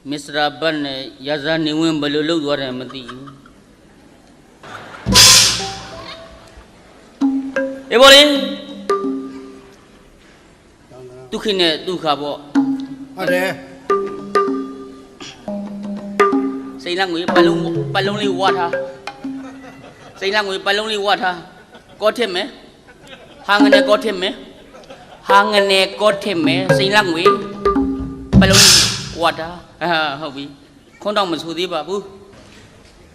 Mr. Ban Yazan Niwin Balulu Waramati. Everybody, Tukine Dukabo. Say lang with baloney water. Say lang with baloney water. Got him, eh? Hang and got him, eh? Hang and got him, eh? Say lang with baloney water. Hobby. Condom was with the babu.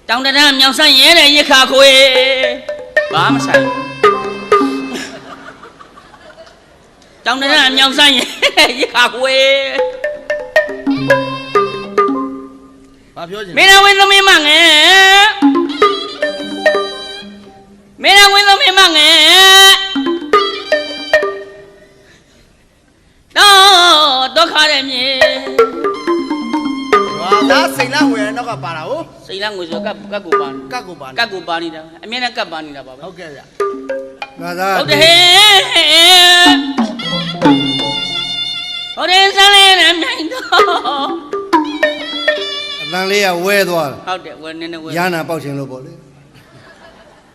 Down the dam, young son, yeah, you can't go away. Bam side. Down the dam, young son, you can't go away. Mira with me, man, eh? Mira with me, man, eh? No, don't call me. That's a language, no parao. Say language, Kaguban. Kagubanida. I mean, a cabanida. Okay. Oh, there's a land. Nanlia Wedwar. How that one in the way. Yana Pouching Loboli.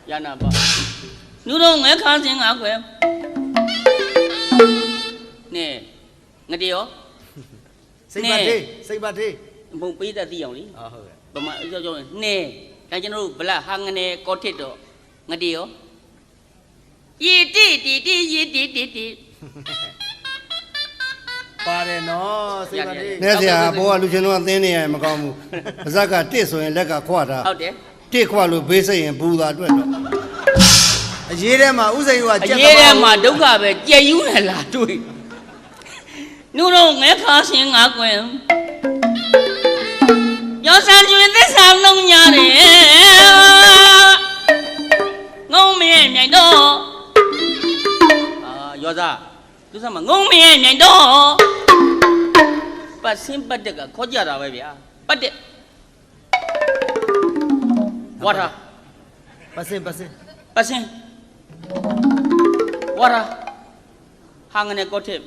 Yana. You don't make something up with. Nay, Nadio. Say Bati. Won't be that the only. But my nay, I can know Bla hang and a cotito. Nadio. Ye did. Pare no, say Bati. Nesia, Boa Luciano Thini and Macamu. Zaka Tiso and Lega Quata. Out there. Take Qualu Bese and Buddha. A Jerema, Uza, you are Jerema, don't have it. Yeah, you had to it. No, I can't sing up with. Your son, you in this have no yard. No man, I know. Yoda, do some no man, I know. But sympathetic, Kojara, baby. But water. Passing. Water. Hang and a got him.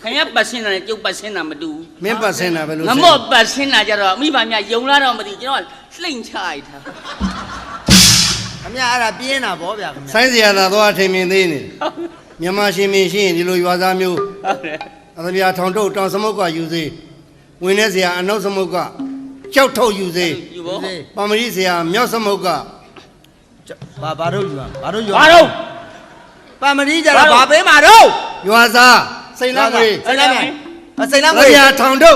Can you pass in and you pass in and do? Member Sena, no more passing. Me by my young lad on the sling child. I'm not a piano, Bob. Science, I thought him in the Yamashi machine, you Yazamu. Other Tonto, Tonsamoka, you say. Winesia, and Nosamoka. Choto, you say. Pamarisia, Myosamoka. Baro. Pamarija, Babe Maro. You are Say language. Say language. Tondo.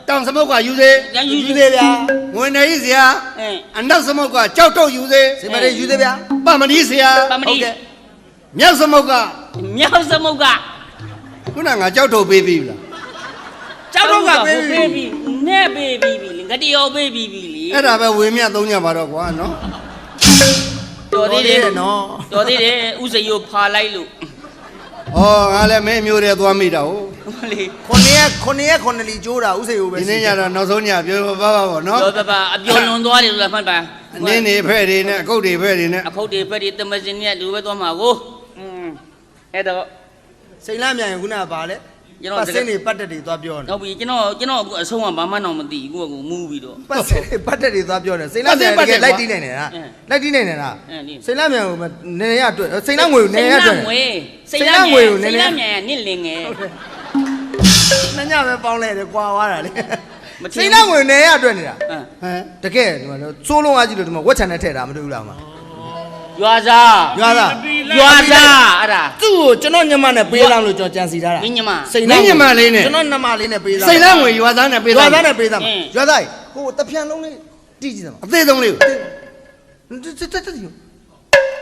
Tonsamoka, you say. You there. When there is here, and Nosamoka, Choto, you say. Somebody, you there. Pamarisia. Myasamoka. Kunanga Choto baby. Choto baby. Ne baby. Gadio baby. Era we me Doña Baragua, no? No. Usayo Palailu. Oh, I'll make you read one meter. Conia Connelly Jura, Usayo, Nozonia, Baba, no? Baba, Abion Dwari La Fanta. Nene, Perry, a cody, Perry, a cody, Perry, the Mazinia, do it on my go. Edo. Say Lamia and Guna Ballet. You know, Pasini Patati Tabion. No, you know, someone by man on the movie. Pasini Patati Tabion. Say Lamia, Latina. Say Lamia, Nea, say Lamia, say Lamia, kneeling. Nanya found the Guawara. Say Lamia, Nea, Dunia. The care, so long as you do what can I tell Amadulama? Yaza. Tu, Janona Payam Lujo Jansida. Say Namaline, Janona Payam. Say Lamwe, you are done a bit. Jadai, who the piano teaches them. They don't live.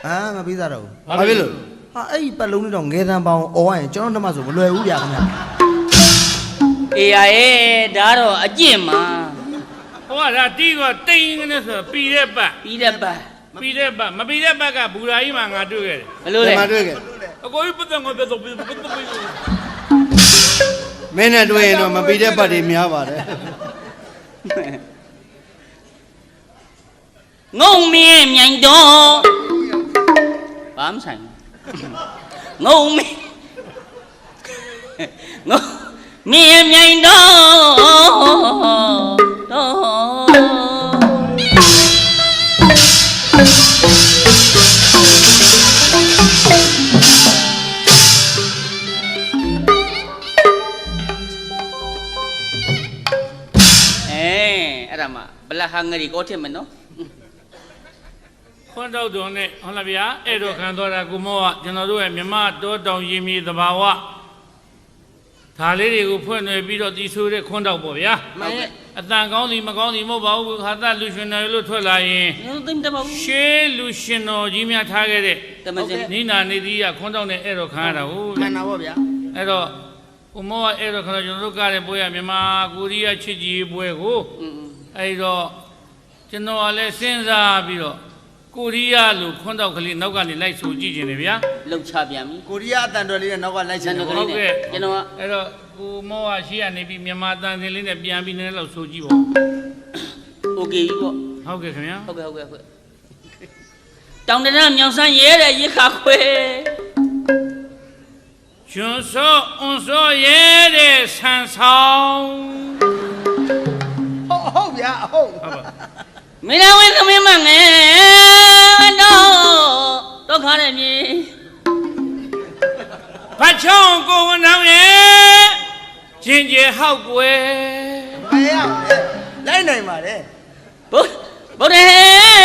Ah, Bizarro. I will. I balloon don't get them about Owen, John Damaso, Luya. Eh, Daro, a Jima. What a digo thing in this Peter. Peter, my Peter Baga, Buraima, I do it. Hello, I go put them on the Men are doing on my Peter Buddy Miava. No, me, young dog. I'm saying. No, me. No, me, young dog. အဲ့ဒါမှဘလက်ဟာငရီကောထစ်မယ်နော် ခွန်းတော့တော်နဲ့ဟုတ်လားဗျာအဲ့တော့ခံတော်တာကိုမောကကျွန်တော်တို့ရဲ့မြမတောတောင်ရင်းမြေသဘာဝဒါလေးတွေကိုဖွင့်နေပြီးတော့တီးဆိုးတဲ့ခွန်းတော့ပေါ့ဗျာ မှန်ရဲ့ အတန်ကောင်းစီမကောင်းစီမဟုတ်ပါဘူးခါသလူရှင်တော်လို့ထွက်လာရင် ငါသိမတတ်ပါဘူး ရှေးလူရှင်တော်ကြီးများထားခဲ့တဲ့ တမစင် နိနာနေသီးကခွန်းတော့နဲ့အဲ့တော့ခံရတာဟုတ် မှန်တာပေါ့ဗျာ အဲ့တော့ကိုမောကအဲ့တော့ခါကျွန်တော်တို့ကတဲ့ပွဲရမြန်မာကိုရီးယားချစ်ကြည်ပွဲကိုအဲ့တော့ကျွန်တော်ကလည်းစဉ်းစားပြီးတော့ကိုရီးယားလူခွန်းတော့ကလေးနောက်ကနေလိုက်ဆိုကြည့်ခြင်းလေဗျာ လှုပ်ချပြန်ပြီ ကိုရီးယားအတန်တော်လေးနဲ့နောက်ကလိုက်ချင်တယ် ဟုတ်ကဲ့ ကျွန်တော်က အဲ့တော့ကိုမောကရှေ့ကနေပြီးမြန်မာတန်စင်လေးနဲ့ပြန်ပြီးနည်းနည်းလောက်ဆိုကြည့်ပါ โอเคပြီပေါ့ ဟုတ်ကဲ့ခင်ဗျာ ဟုတ်ကဲ့တောင်တရမြောင်ဆန်းရဲတဲ့ရစ်ခါခွဲ ကျွန်းစောအွန်စောရဲတဲ့ဆန်ဆောင် ဟုတ်ဗျာဟုတ် ဟုတ်ပါ မင်းတော်ဝင်းသမင်းမငယ်တော့ခါရမြေ ဖတ်ချောင်းကိုဝန်တော်ရဲ့ကျင်ကျဟောက်ကွယ် မရလိုက်နိုင်ပါလေ ဘုရား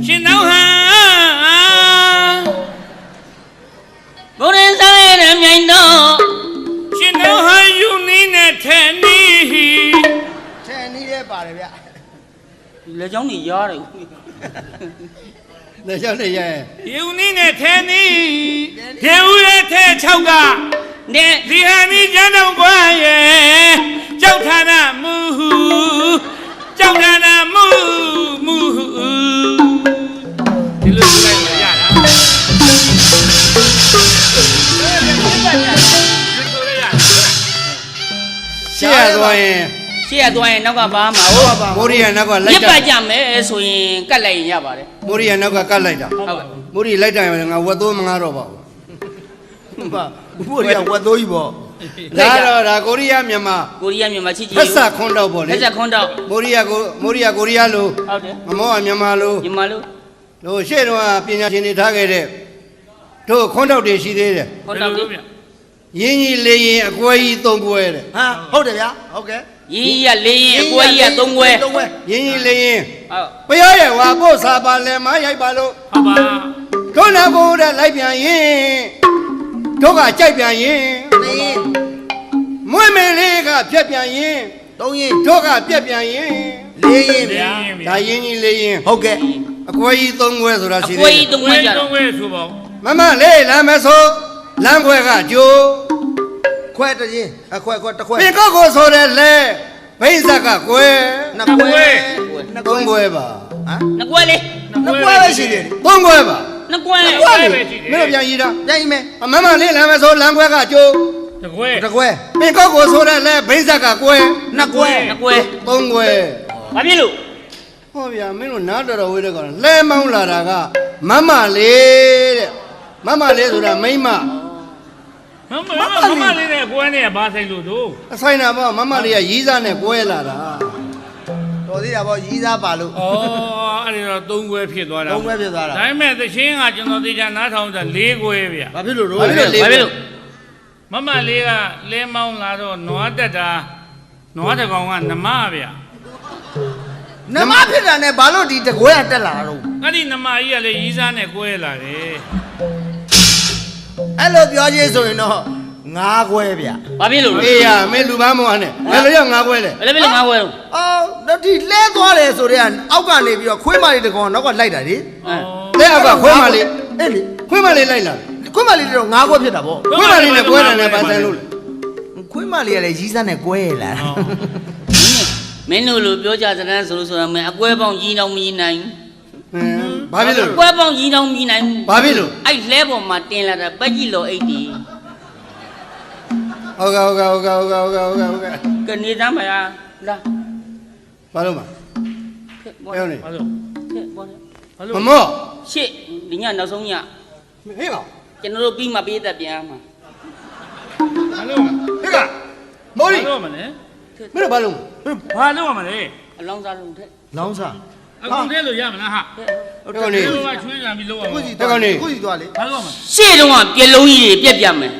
ရှင်တော်ဟာ ဘုရားဆိုင်ရမြိုင်တော့ ရှင်တော်ဟာယူနီးနဲ့ထဲနီး ထဲနီးရဲပါတယ်ဗျာ လက်ချောင်းကြီးရားတယ် လက်လျှောက်နေရ ယူနီးနဲ့ထဲနီးဒေဦးရဲ့ထဲ6က တဲ့ ဒီဟာနီးကျန်းတော်ကွာရဲ့ကြောက်ဌာနမူကြောက်ဌာနမူဒီလိုလိုက်ရတာရှေ့ရသွားရင် ရှေ့ရသွားရင်နောက်ကဘာမှာဟုတ် မိုးရီယာနောက်ကလို ည က် က် တာ ပတ်ကြမယ်ဆိုရင်ကတ်လိုက်ရင်ရပါတယ် မိုးရီယာနောက်ကကတ်လိုက်တာ ဟုတ်ကဲ့ မိုးရီလိုက်တာရင်ငါဝတ်သိုးမငါတော့ပါဘူး ဟုတ်ပါဘုရားဝတ်သိုးကြီးပေါ့ ဒါတော့ဒါကိုရီးယားမြန်မာ ကိုရီးယားမြန်မာချစ်ကြည် ဖက်ဆခွန်းတော့ပေါ့လေ ဖက်ဆက်ခွန်းတော့ မိုးရီးယားကိုရီးယားလို ဟုတ်တယ် မမောကမြန်မာလို မြန်မာလူ တို့ရှေ့တော့ပညာရှင်တွေထားခဲ့တဲ့တို့ခွန်းတော့တွေရှိသေးတယ် ခွန်းတော့ပြီ ရင်းကြီးလေးရင်အကွဲကြီးသုံးကွဲတဲ့ ဟာဟုတ်တယ်ဗျာဟုတ်ကဲ့ ရင်းရလေးရင်အကွဲကြီးက3ခွဲ 3ခွဲ ရင်းကြီးလေးရင် ဟုတ် ပျောရဲ့ဝါပို့စာပါလဲမရိုက်ပါလို့ ဟုတ်ပါ တို့နာကိုတဲ့လိုက်ပြန်ရင်တို့ကကြိုက်ပြန်ရင် နေရင် မွေးမင်းလေးကဖြတ်ပြန်ရင် 3ရင် တို့ကပြက်ပြန်ရင် 4ရင်ဗျာ ဒါရင်းကြီးလေးရင် ဟုတ်ကဲ့ အကွဲကြီးသုံးကွဲဆိုတာ အ ရှိ ကွဲ သေးတယ် ကြီး3ခွဲကြတော့ ဝဲဆိုပါ မမလေးလမ်းမဆိုလမ်းခွဲကကြိုး ခွဲတရင်အခွဲတစ်ခွဲ ပင်ကောက်ကိုဆိုတဲ့လဲဘိန်းဆက်ကကွဲ နှစ်ခွဲ သုံးကွဲပါ ဟမ် နှစ်ကွဲလေး နှစ်ခွဲပဲရှိတယ် သုံးကွဲပါ နှစ်ကွဲ ကွဲလေမင်းတို့ပြန်ရည်တာ ပြန်ရင်မယ် မမလေးလမ်းမဆိုလမ်းခွဲကကြိုး တကွဲ တစ်ခွဲ ပင်ကောက်ကိုဆိုတဲ့လဲဘိန်းဆက်ကကွဲ နှစ်ခွဲ နှစ်ကွဲ သုံးကွဲ ဘာဖြစ်လို့ ဟောဗျာမင်းတို့နားတော်တော်ဝေးတဲ့ကောင်လဲမောင်းလာတာကမမလေးတဲ့မမလေးဆိုတာမိန်းမ မမလေးနဲ့ကွဲနဲ့ဘာဆိုင်လို့တို့ အဆိုင်တာပေါ့မမလေးကရီးစားနဲ့ကွဲလာတာ တော်သေးတာပေါ့ရီးစားပါလို့ ဩအဲ့ဒါတော့3ကွဲဖြစ်သွားတာ 3ခွဲဖြစ်သွားတာ ဒါပေမဲ့သချင်းကကျွန်တော်သိချာနားထောင်တာ4ကွဲဗျ ဘာဖြစ်လို့တော့ ဘာဖြစ်လို့ မမလေးကလဲမောင်းလာတော့နွားတက်တာနွားတကောင်ကနမဗျ နမဖြစ်တာနဲ့ဘာလို့ဒီတကွဲကတက်လာတော့ အဲ့ဒီနမကြီးကလည်းရီးစားနဲ့ကွဲလာတယ် အဲ့လိုပြောချင်းဆိုရင်တော့9ခွဲဗျ ဘာဖြစ်လို့လဲ အေးရမင်းလူပန်းမောနဲ့ဘယ်လိုရောက်ငါကွဲလဲ ဘယ်လိုဖြစ်လို့ငါကွဲတော့ အော်တော့ဒီလဲသွားတယ်ဆိုတော့အောက်ကနေပြီးတော့ခွေးမလေးတကောင်နောက်ကလိုက်တာလေ တဲ့အောက်ကခွဲမလေး အဲ့လေ ခွဲမလေးလိုက်လာ ခွေးမလေးတော့9ခွဲဖြစ်တာပေါ့ ခွဲမလေးနဲ့ကွဲတယ်နဲ့ပါဆိုင်လို့လေ ခွေးမလေးကလည်းရီးစားနဲ့ကွဲလာ မင်းတို့လိုပြောကြစတဲ့ဆိုလို့ဆိုတာမင်းအကွဲပေါင်းကြီးတော့မကြီးနိုင် ဘာဖြစ်လို့ အကွဲပေါင်းကြီးတော့မကြီးနိုင် ဘာဖြစ်လို့ အဲ့လဲပေါ်မှာတင်လာတာပတ်ကြည့်လို့အိတ်တီ ဟုတ်ကဲ့ဟုတ်ကဲ့ဟုတ်ကဲ့ဟုတ်ကဲ့ဟုတ်ကဲ့ဟုတ်ကဲ့ ကနေသားမလားလာ ဘာလို့မ ခက်ပေါ် ပြောနေ ဘာလို့ ခက်ပေါ် ဘာလို့ မမော ရှစ်ဒီညနောက်ဆုံးည ဟေးပါ ကျွန်တော်တို့ပြီးမှပေးသက်ပြန်မှာ ဘာလို့ ဟေးက မော်ရီ တော့မလဲ မင်းတို့ဘာလုပ် ဘာလုပ်ရမလဲ အလောင်းစားလုံးထက် လောင်းစား အခုတည်းလို့ရမလားဟာ ဟုတ်တယ် ဒီလိုကချွေးကြပြီးလုပ်ရ ခု မှာ စီသွားလေ ဘာလုပ်ရမလဲ ရှေ့တုန်းကပြက်လုံးကြီးတွေပြက်ပြမယ်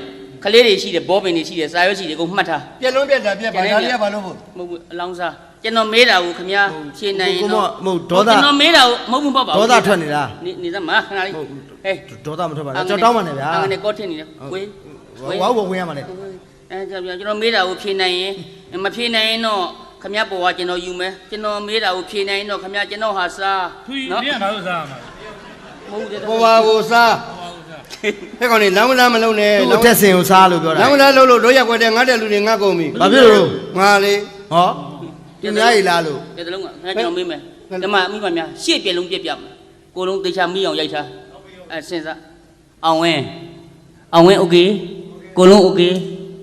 ခလေးတွေရှိတယ်ဘောပင်တွေရှိတယ်စာရွက်ရှိတယ်ကိုမှတ်ထား ပြက်လုံးပြက်တာပြက်ပါဒါလေးကဘာလို့ဖို့ မဟုတ်ဘူးအလောင်းစားကျွန်တော်မေးတာကိုခင်ဗျာဖြေနိုင်ရင် ကိုမ တော့ မဟုတ်ဒေါသ ကျွန်တော်မေးတာကိုမဟုတ်ဘူးပေါ့ပါ ဒေါသထွက်နေတာ နေသမခဏလေးဟေး ဒေါသမထွက်ပါနဲ့ကျွန်တော်တောင်းပါနဲ့ဗျာ အငနဲ့ကောထင်းနေတယ်ဝေး ဝါဝင်ရမှာလေ ကျွန်တော်မေးတာကိုဖြေနိုင်ရင်မဖြေနိုင်ရင်တော့ခင်ဗျာပေါ်ကကျွန်တော်ယူမယ်ကျွန်တော်မေးတာကိုဖြေနိုင်ရင်တော့ခင်ဗျာကျွန်တော်ဟာစား သူကြီးဘာလို့စားရမှာ မဟုတ်ဘူး ပေါ်ပါကိုစားဟဲ့ကောင်နေလမ်းမလားမလုံးနဲ့ သူ့တက်စင်ကိုစားလို့ပြောတာ လမ်းမလားလုံးလို့တို့ရက်ွက်တဲ့ငါတဲ့လူတွေငါကုန်ပြီ ဘာဖြစ်လို့ ငါလေ ဟောဒီများကြီးလားလို့ တဲ့တလုံးကခင်ဗျာကျွန်တော်မေးမယ်ဓမ္မအမိပါများရှေ့ပြက်လုံးပြက်ပြမယ်ကိုလုံးသေချာမိအောင်ရိုက်ထားအဲစဉ်းစားအောင်ဝင်းโอเคကိုလုံးโอเค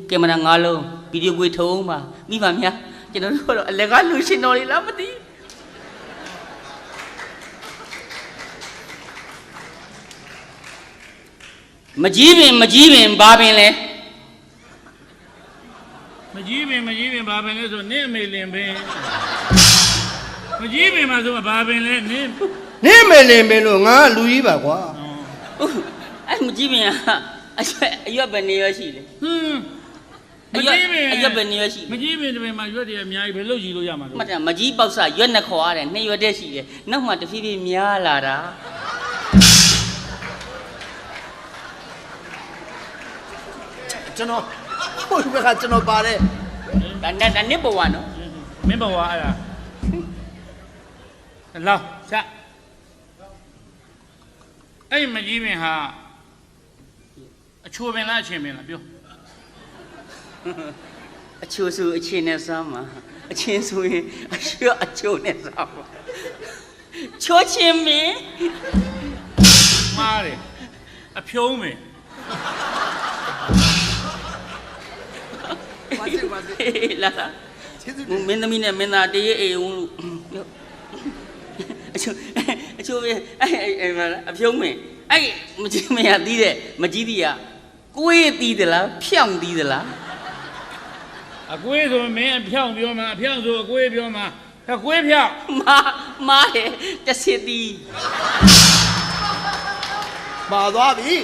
ကင်မရာ5လုံးဗီဒီယိုကွေးထုံးပါမိပါများကျွန်တော်တို့တော့အလကားလူရှင်တော်လေးလားမသိမကြီးပင်ဘာပင်လဲ မကြီးပင်ဘာပင်လဲဆိုနင့်အမေလင်ပင်မကြီးပင်မှာဆိုဘာပင်လဲနင့် နင်းမယ်လင်မယ်လို့ငါလူကြီးပါကွာ အဲ့မကြီးပင်ကအရွက်ပဲနေရရှိတယ် ဟွန်း အရွက်ပဲနေရရှိ မကြီးပင်တပင်မှာရွက်တယ်အများကြီးပဲလှုပ်ကြည့်လို့ရမှာလို့ မှတ်တယ်မကြီးပေါက်စရွက်နှစ်ခေါ်ရတယ်နှစ်ရွက်တည်းရှိတယ်နောက်မှတဖြည်းဖြည်းများလာတာ ကျွန်တော်ဟိုဘက်ကကျွန်တော်ပါတယ် ဒါနှစ်ဘဝနော် မင်းဘဝအဲ့ဒါလောက်ချက်အဲ့မကြီးပင်ဟာအချိုပင်လားအချင်းပင်လားပြော အချိုဆိုအချင်းနဲ့စားမှာအချင်းဆိုရင်အချိုနဲ့စားမှာချိုးချင်းမင်း မားတယ်အဖြုံးပင် လာမင်းသမီးနဲ့မင်းသားတရေအေးဦးလို့အချိုပဲအဲ့အဖြုံးမင်းအဲ့မကြီးမရသီးတဲ့မကြီးသီးကကိုယ်သီးသလားဖြောင်းသီးသလား အကွေးဆိုမင်းအဖြောင်းပြောမှာအဖြောင်းဆိုအကွေးပြောမှာအကွေးဖြောင်း မားတယ်တစစ်သီး ပါသွားပြီ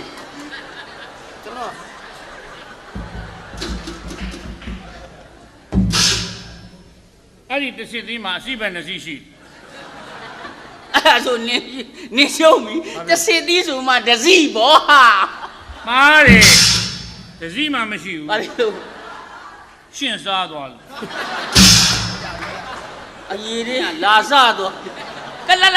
ကျွန်တော် အဲ့ဒီတစ်စစ်သီးမှာအစီပဲနှစ်စီးရှိ အဲ့ဒါဆိုနင်းရှုံးပြီတစစ်သီးဆိုမှတစည်းပေါ့ဟာ မားတယ်တစည်းမှမရှိဘူး ဘာလို့ ရှင်းစားသွားလို့ အရေးတွေကလာစတော့ကဲလာ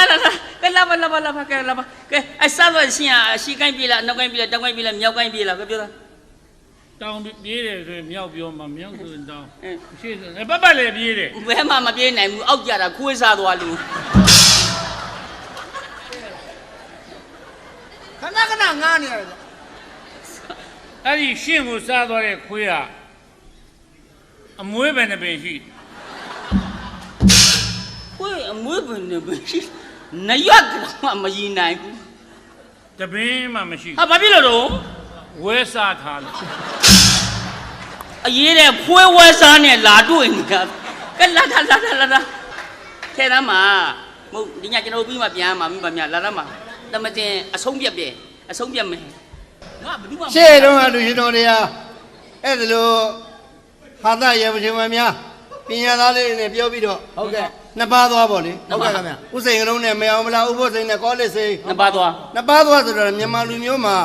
ပါကဲအစားတော့ရှင်အရှိကိုင်းပြေးလားနောက်ကိုင်းပြေးလားတောင်ကိုင်းပြေးလားမြောက်ကိုင်းပြေးလားကဲပြောတာ တောင်းပြေးတယ်ဆိုရင်မြောက်ပြောမှာမြောက်ဆိုရင်တောင်းရှင်းဆိုပတ်လည်းပြေးတယ် ဘယ်မှမပြေးနိုင်ဘူးအောက်ကြတာခွေးစားသွားလို့ ခဏငားနေရတယ် အဲ့ဒီရှင်းကိုစားသွားတဲ့ခွေးကအမွေးပဲနှစ်ပင်ရှိ ခွေးအမွေးပင်နဲ့ပဲရှိနရွက်ကတော့မရည်နိုင်ဘူး တပင်းမှမရှိ ဟာဘာဖြစ်လို့တော့ ဝဲစားထားလို့ အရေးတဲ့ခွေးဝဲစားနဲ့လာတွေ့နေတာကဲလာထဲသားမှာမဟုတ်ဒီညကျွန်တော်ပြီးမှပြန်မှာမိပါမြလာသားမှာတမတင်အဆုံးပြက်မယ်ငါဘယ်သူမှ ရှေ့တုန်းကလူရှင်တော်တွေကအဲ့ဒါလိုဟာသရေပချင်းမများပညာသားလေးတွေနဲ့ပြောပြီးတော့ ဟုတ်ကဲ့ နှစ်ပါးသွားပေါ့လေ ဟုတ်ကဲ့ခင်ဗျ ဥစိန်ကလုံးနဲ့မအောင်မလားဥပုစိန်နဲ့ကောလစ်စိန် နှစ်ပါးသွား နှစ်ပါးသွားဆိုတော့မြန်မာလူမျိုးမှာ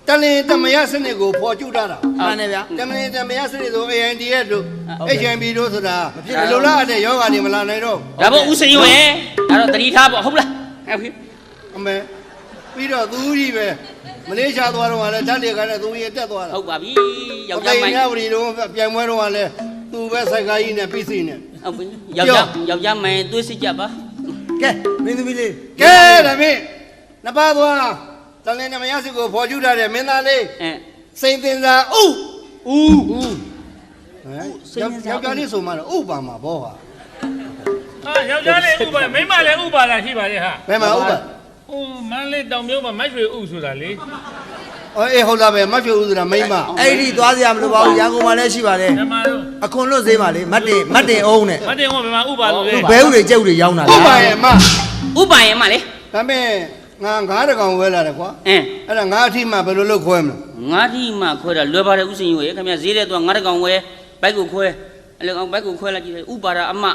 တလင်တမယစနစ်ကိုဖော်ကျူတာ မှန်တယ်ဗျာ တမလင်တမယစနစ်ဆို AIDS တို့ ဟုတ်ကဲ့ HMB တို့ဆိုတာဒီလိုလားတဲ့ယောဂါတွေမလာနိုင်တော့ ဒါပေါ့ဥစိန်ရွယ်ဒါတော့တတိထားပေါ့ဟုတ်လားဟုတ်ပြီ အမေပြီးတော့သူကြီးပဲမလေးရှားသွားတော့ကလည်းဓာတ်တွေကလည်းသူကြီးတက်သွားတာ ဟုတ်ပါပြီယော ယော က် က်ျား ျားမို မို င်း င်းညဝရီတော့ပြိုင်ပွဲတော့ကလည်းသူပဲစိုက်ကားကြီးနဲ့ပြီးစီနဲ့ ဟုတ်ပြီယောက်ျားမိုင်းသွေးစစ်ကြပါ ကဲမင်းသမီးလေး ကဲဒါဖြင့်နှစ်ပါးသွားတလင်တမယစစ်ကိုဖော်ကျူတာတဲ့မင်းသားလေး အဲ စိန်တင်စာဥ စိန်တင်စာ ယောက်ျားလေးဆိုမှတော့ဥပါမှာဘောဟာ ဟာယောက်ျားလေးဥပါမိန်းမလည်းဥပါလားရှိပါလေဟာ ဘယ်မှာဥပါ ဟိုမန်းလေးတောင်မျိုးမှာမတ်ရွှေဥဆိုတာလေ အေးဟုတ်လားပဲမဖြိုဦးဆိုတာမိမ အဲ့ဒီသွားစရာမလိုပါဘူးရန်ကုန်မှာလည်းရှိပါတယ် ဓမ္မတို့ အခွန်လွတ်ဈေးမှာလေမတ်တင်အောင်နဲ့ မတင်ဟောဘယ်မှာဥပါလို့လဲ ဘဲဥတွေကြက်ဥတွေရောင်းတာ ဟုတ်ပါရဲ့မ ဥပိုင်ရမလေ ဒါမဲ့ငါငါးတကောင်ဝဲလာတယ်ကွာ အင်း အဲ့ဒါငါအထိမှဘယ်လိုလုပ်ခွဲမလဲ ငါးတိမှခွဲတာလွယ်ပါတယ်ဥစဉ်ရွေခင်ဗျဈေးတဲ့တော့ငါးတကောင်ဝဲဘိုက်ကိုခွဲအဲ့လေကောင်ဘိုက်ကိုခွဲလိုက်ကြည့်တယ်ဥပါတာအမ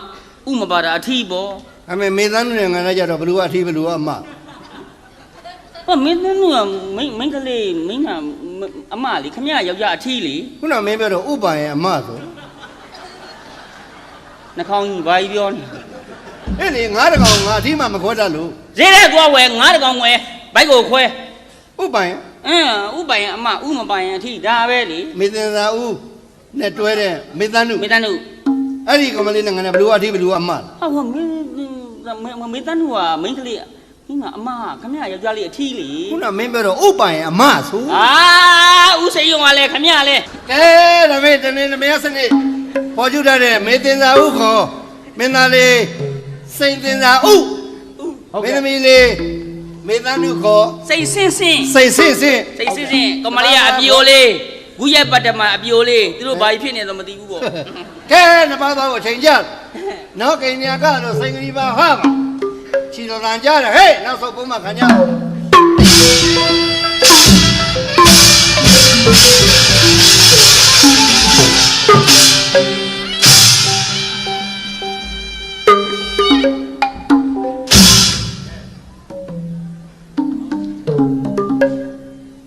ဥမပါတာအထီးပေါ့ ဒါမဲ့မေသန်းနဲ့ငါလည်းကြတော့ဘယ်လိုအထိဘယ်လိုအမ ဟောမင်းတို့ကမင်းကလေးမင်းကအမလေခင်ဗျယောက်ျားအထီးလေ ခုနမင်းပြောတော့ဥပါရဲ့အမဆို နှာခေါင်းကြီးဘာကြီးပြောနေ အဲ့လေငါးတကောင်ငါအထိမှမခွဲတတ်လို့ ဈေးတဲ့သွားဝဲငါးတကောင်ဝဲဘိုက်ကိုခွဲ ဥပါရဲ့ ဥပိုင်အမဥမပိုင်အထီးဒါပဲလေ မေသင်သာဦးနဲ့တွဲတဲ့မေသန်းနု မေတ္တာနု အဲ့ဒီကောင်မလေးနဲ့ငါနဲ့ဘယ်လိုအထိဘယ်လိုအမ ဟောမင်းမေတ္တာနုကမင်းကလေးမင်းကအမခင်ဗျယောက်ျားလေးအထီးလေ ခုနမင်းပြောတော့ဥပါရဲ့အမဆို အာဥစိန်ရုံကလည်းခင်ဗျလေ ကဲဒါမဲ့တနေ့နမယစနစ်ပေါ်ကျူတတ်တဲ့မေသင်သာဦးခေါ်မင်းသားလေးစိန်သင်သာဦးမင်းသမီးလေးမေသန်းနုခေါ် စိတ်ဆင်းဆင်း စိတ်ဆင့်ဆင့် စိတ်ဆင်းဆင်းကမလေးကအပြိုလေးဂူရက်ပတ်တမအပြိုလေးသူတို့ဘာကြီးဖြစ်နေတော့မသိဘူးပေါ့ ကဲနှစ်ပါးသားကိုချိန်ကြနော်ကိညာကတော့စိန်ကလေးပါဟာပါချီတော်တန်ကြတယ်ဟေးနောက်ဆုံးပုံမှခံကြ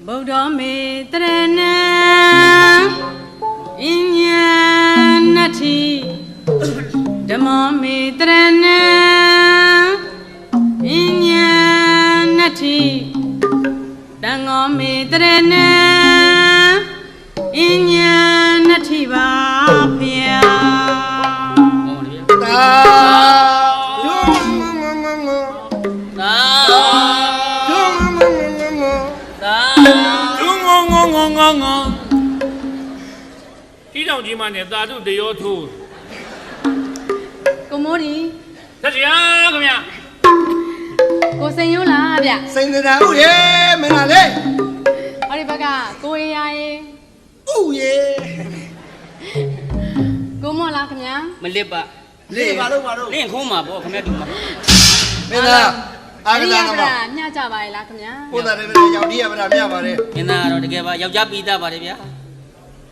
ဗုဒ္ဓမေတရဏံအဉ္ဉနတ္ထိဓမ္မမေတရဏံအဉ္ဉနတ္ထိသံဃောမေတရဏံအဉ္ဉနတ္ထိပါဖျာ တာယုံငငငင သာ ယုံငငငင သာ သူငငငငငကြီးတောင်ကြီးမနဲ့သာဓုတရောထိုး ကိုမိုးဒီ သက်စရာခင်ဗျ ကိုစိန်ရိုးလားဗျ စိန်သင်သာဦးရေမင်းလားလေ ဟောဒီဘက်ကကိုရေယာရေ ဦးရေ ကိုမော့လားခင်ဗျာ မလစ်ပါ လေဘာလို့ဘာလို့ လင့်ခုံးမှာပေါ့ခင်ဗျတူမှာ မင်းလားအာကစားကမ ညကြပါရဲ့လားခင်ဗျာ ဘုရားတယ်ရောက်ဒီရပါလားမြပါတယ် မင်းသားကတော့တကယ်ပါယောက်ျားပိသားပါတယ်ဗျာ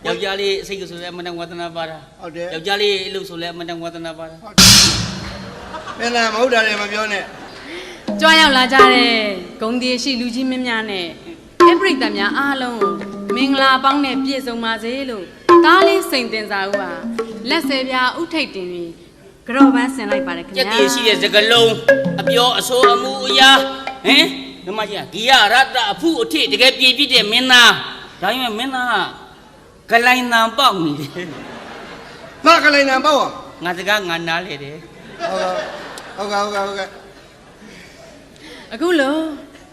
ယောက်ျားလေးစိတ်ကဆိုလဲအမတန်ဝါသနာပါတာ ဟုတ်တယ် ယောက်ျားလေးအလုပ်ဆိုလဲအမတန်ဝါသနာပါတာ မင်းလားမဟုတ်တာလည်းမပြောနဲ့ ကြွားရောက်လာကြတဲ့ဂုံတီရှိလူကြီးမင်းများနဲ့အပရိသတ်များအားလုံးမင်္ဂလာပေါင်းနဲ့ပြည့်စုံပါစေလို့ကားလေးစိန်တင်စာဦးဟာလက်ဆယ်ပြားဥထိတ်တင်ပြီးကြော့ပန်းဆင်လိုက်ပါတယ်ခင် ကြက် ဗျာ တည်ရှိတဲ့စကလုံးအပြောအဆိုးအမှုအရာဟင်ဓမ္မကြီးကဂီယရတ္တအဖုအထိတကယ်ပြည့်ပြည့်တဲ့မင်းသားဒါပေမဲ့မင်းသားကလိုင်းတန်ပေါက်နေတယ် ငါကလေးနံပေါ့ ငါစကားငါနားလေတယ် ဟုတ်ကဲ့ဟုတ်ကဲ့ အခုလို့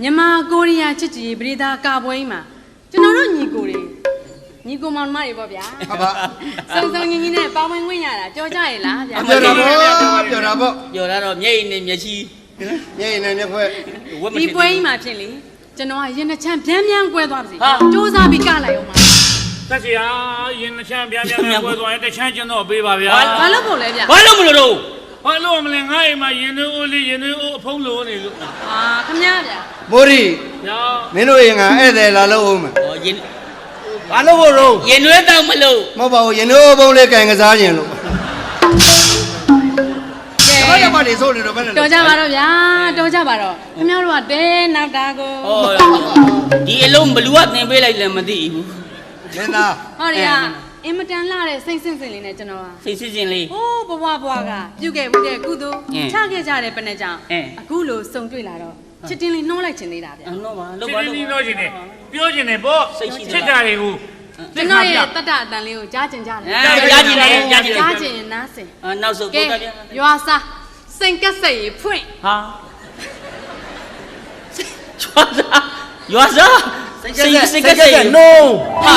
မြန်မာကိုရီးယားချစ်ကြည်ရေးပရိသတ်ကာပွဲကြီးမှာကျွန်တော်တို့ညီကိုတွေညီကိုမောင်မတွေပေါ့ဗျာ ဟုတ်ပါ စုံစုံညီညီနဲ့ပေါင်းဝင်ခွင့်ရတာကြော်ကြရဲ့လားဗျာ ပြောတာပေါ့ပြောတာပေါ့ ပြောတာတော့မျက်ရည်နဲ့မျက်ချီ ညရင်နဲ့မျက်ခွဲ ဝက်မ ဒီ ထင် ပွဲကြီးမှာဖြစ်လေကျွန်တော်ကရင်နှချမ်းပြန်ပြန်ကွဲသွားပါစေ ဟာ စူးစမ်းပြီးကလိုက်အောင်ပါ သက်စရာရင်နှချမ်းပြန်ပြန်ကွဲသွားရင်တချမ်းကျင်တော့ပေးပါဗျာ ဘာလို့ဖို့လဲဗျာ ဘာလို့မလို့တော့ ဘာလို့မလဲငါ့အိမ်မှာရင်နှိုးအိုးလေးရင်နှိုးအိုးအဖုံးလိုနေလို့ အာခမရဗျာ မိုးရီ ညာ မင်းတို့ရင်ကဧည့်သည်လာလို့ဦးမယ် ဟောရင် ဘာလို့ဖို့တော့ ရင်နွဲတော့မလို့ မဟုတ်ပါဘူးရင်တို့ဘုံလေးကင်ကစားခြင်းလို့ ကဲ ဘာရပါလေဆိုနေတော့ဘယ်နဲ့ တော်ကြပါတော့ဗျာတော်ကြပါတော့ခမရတို့ကတဲနောက်တာကို ဟောဒီအလုံးဘလူကသင်ပေးလိုက်လည်းမသိဘူး မင်းသား ဟောဒီကအင်မတန်လှတဲ့စိတ်ဆင့်စင်လေးနဲ့ကျွန်တော်က စိတ်စစ်စစ်လေး ဟိုးဘွားဘွားကပြုတ်ခဲ့မှုတဲ့ကုသိုလ် အင်း ချခဲ့ကြတဲ့ပနဲ့ကြောင့် အင်း အခုလိုစုံတွေ့လာတော့ချစ်တင်းလေးနှိုးလိုက်ချင်သေးတာဗျာ အတော့ပါလို့ ချစ် ပါ နေ လို့ နေတော့ချင်တယ်ပြောချင်တယ်ပေါ့ စိတ်ရှိတယ် ချစ်တာတွေကို ကျွန်တော်ရဲ့တတအတန်လေးကိုကြားကျင်ကြတယ် ကြားကျင်တယ်ကြားကျင်တယ် ကြားကျင်ရင်နားစင် နောက်ဆုံး ကဲ ကိုကပြန် ရွာစားစိန်ကက်စိတ်ဖွင့် ဟာရွာစားစိတ်ကစိတ် no ဟာ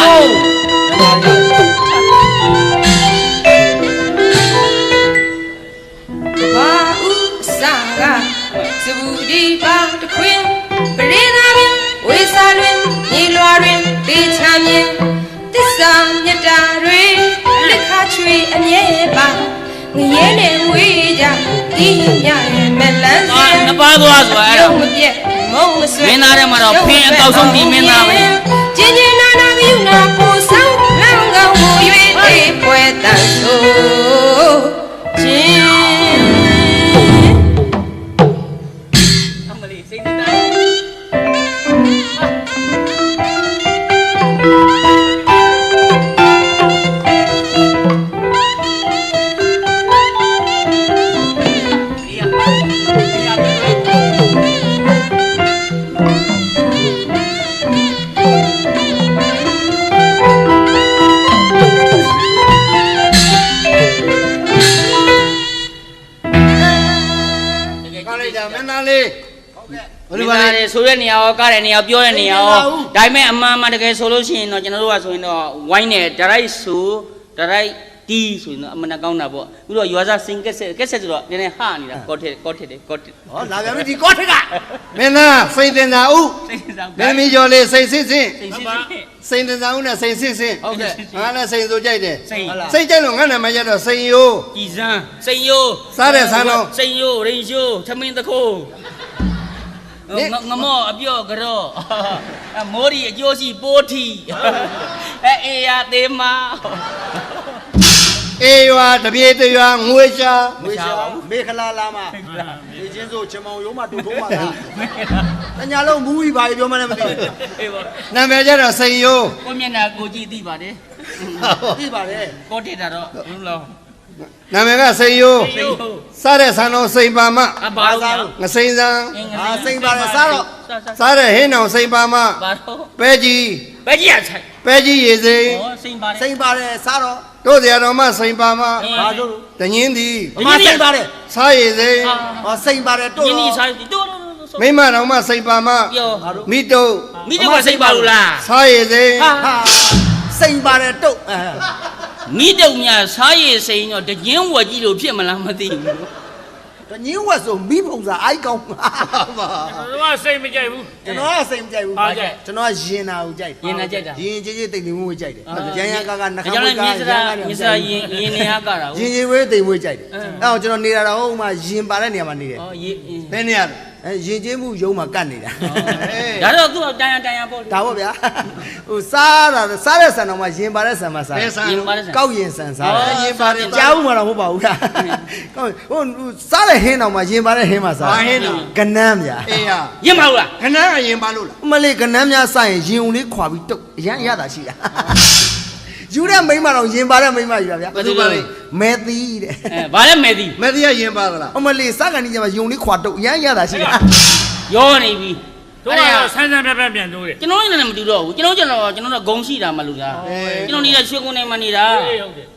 ဘာဥစားကစဘူးဒီပါတခွင်ပရိနာပင်ဝေစာလွင်ညီလွာတွင် မြဲနေဝေးကြဒီညရဲ့မလန်း အာနှစ်ပါးသွားဆိုအဲ့ဒါ မပြက်မုံမဆွေ မင်းသားထဲမှာတော့ဖင်းအကောက်ဆုံးဒီမင်းသားပဲ ကျင်းကျင်းနာနာကယူနာပူဆောင်လောင်းကောင်းကိုရွေးသေးပွဲတန်ဆိုချင်း အမလေးစိတ်နေတာမင်းသားလေးဘယ်လို မ ပါ င်း လဲ သားတွေဆိုတဲ့နေရာရောကားတဲ့နေရာပြောတဲ့နေရာရောဒါပေမဲ့အမှန်မှန်တကယ်ဆိုလို့ရှိရင်တော့ကျွန်တော်တို့ကဆိုရင်တော့ဝိုင်းနဲ့ဒရိုက်ဆိုဒရိုက်တီးဆိုရင်တော့အမှန်ကောင်းတာပေါ့ပြီးတော့ရွာစားစင်ကက်ဆက်ဆိုတော့နည်းနည်းဟနေတာကော့ထစ်တယ်ကော့ထစ် ဟောလာပြန်ပြီဒီကောထက်က မင်းသားစိတ်တင်သာဦး စိတ်စား မင်းမီကျော်လေးစိတ်စစ်စစ် စိတ်စစ် စိတ်တင်သာဦးနဲ့စိတ်စစ်စစ် ဟုတ်ကဲ့ ငါလည်းစိတ်ဆိုကြိုက်တယ် စိတ် စိတ်ကြိုက်လို့ငါနာမည်ရတော့စိတ်ရိုး ကြည်စမ်းစိတ်ယိုး စားတဲ့ဆန်းတော့ စိတ်ယိုးရင်ရှိုးသမင်းတခိုးငမော့အပြော့ကြော့မိုးရီအကျိုးရှိပိုးထီအေးရသေးမ အေးရွာတပြေတရွာငွေရှာ ငွေရှာမေခလာလာမဒီချင်းဆိုချမောင်ရုံးမတူထုံးပါလားတညာလုံးမူကြီးပါပြောမှလည်းမသိ အေးပါ နာမည်ကြတော့စိတ်ရိုး ကိုမျက်နှာကိုကြည့်သိပါတယ် သိပါတယ် ကိုတက်တာတော့ဘုလော နာမည်ကစိတ်ရိုး စိတ်ယိုး စားတဲ့ဆန်းတော့စိတ်ပါမ အဘာလို့ ငစိမ့်စံ အာစိန်ပါတယ်စားတော့ စားတဲ့ဟင်းတော်စိတ်ပါမ ဘာတော့ ပဲကြီး ပဲကြီးရဆိုင် ပဲကြီးရေစိမ် ဟောစိန်ပါတယ် စိန်ပါတယ်စားတော့ တို့စရာတော်မစိတ်ပါမ ဘာလို့ တငင်းသည် အမစိန်ပါတယ် စားရေစိမ် ဟောစိန်ပါတယ်တို့ ညင်း တော့ ဒီဆိုင်တို့ မိမတော်မစိတ်ပါမ ပြော မိတုတ် မိတော့ကစိတ်ပါလို့လား စားရေစိမ် ဟာစိန်ပါတယ်တို့အဲ မိတော့ညာစားရည်စိန်တော့တကျင်းဝက်ကြီးလို့ဖြစ်မလားမသိဘူး တညင်းဝက်ဆိုမိဖုံစာအိုက်ကောင်းပါ တို့ကစိတ်မကြိုက်ဘူး ကျွန်တော်ကစိန်မကြိုက်ဘူး ဟာကြိုက် ကျွန်တော်ကရင်နာကိုကြိုက် ရင်နာကြိုက်တာ ရင်ကြီးကြီးတိတ်တိမ်ဝေးကြိုက်တယ်ရန်ရကာကနှခမ်း ကျွန် ဝေး တော် က မြစ်စရာရင်နေရကတာ ရင်ကြီးဝေးတိမ်ဝေးကြိုက်တယ်အဲ့တော့ကျွန်တော်နေတာတော့ဟုတ်မှရင်ပါတဲ့နေရာမှာနေတယ် ဟောရင် ဘယ်နေရလဲ အဲရင်ကျေးမှုရုံးမှာကတ်နေတာ ဒါတော့သူ့တန်ရပေါ့ ဒါပေါ့ဗျာဟိုစားတဲ့ဆန်တော်မှာရင်ပါတဲ့ဆန်မှာစား ဘယ်ဆန်း ရင်ပါတယ် ကောက်ရင်ဆန်စားတယ် ရင်ပါတယ် ကြားဦးမှာတော့မဟုတ်ပါဘူးလားကောက်ဟိုစားတဲ့ဟင်းတော်မှာရင်ပါတဲ့ဟင်းမှာစား ဘာဟင်းတော် ကနန်းဗျာ အေးရ ရင်မဟုတ်လား ခဏအရင်ပါလို့လား အမလေးကနန်းများစားရင်ရင်ုံလေးခွာပြီးတုတ်အရန်ရတာရှိတာယူတဲ့မိန်းမတော့ရင်ပါတဲ့မိန်းမယူတာဗျာ ဘယ်သူပါလဲ မဲသီးတဲ့ အဲဘာလဲမဲသည် မသိရရင်ပါသလား အမလေးစားကန်ကြီးကျမှယုံလေးခွာတုတ်အရန်ရတာရှိတာ ရောနေပြီ တို့ကတော့ဆန်းဆန်းပြတ်ပြတ်ပြန်တိုးတယ် ကျွန်တော်နဲ့မတူတော့ဘူးကျွန်တော်တော့ဂုံရှိတာမလို့လားကျွန်တော်နေတဲ့ရွှေကုန်းထဲမှာနေတာ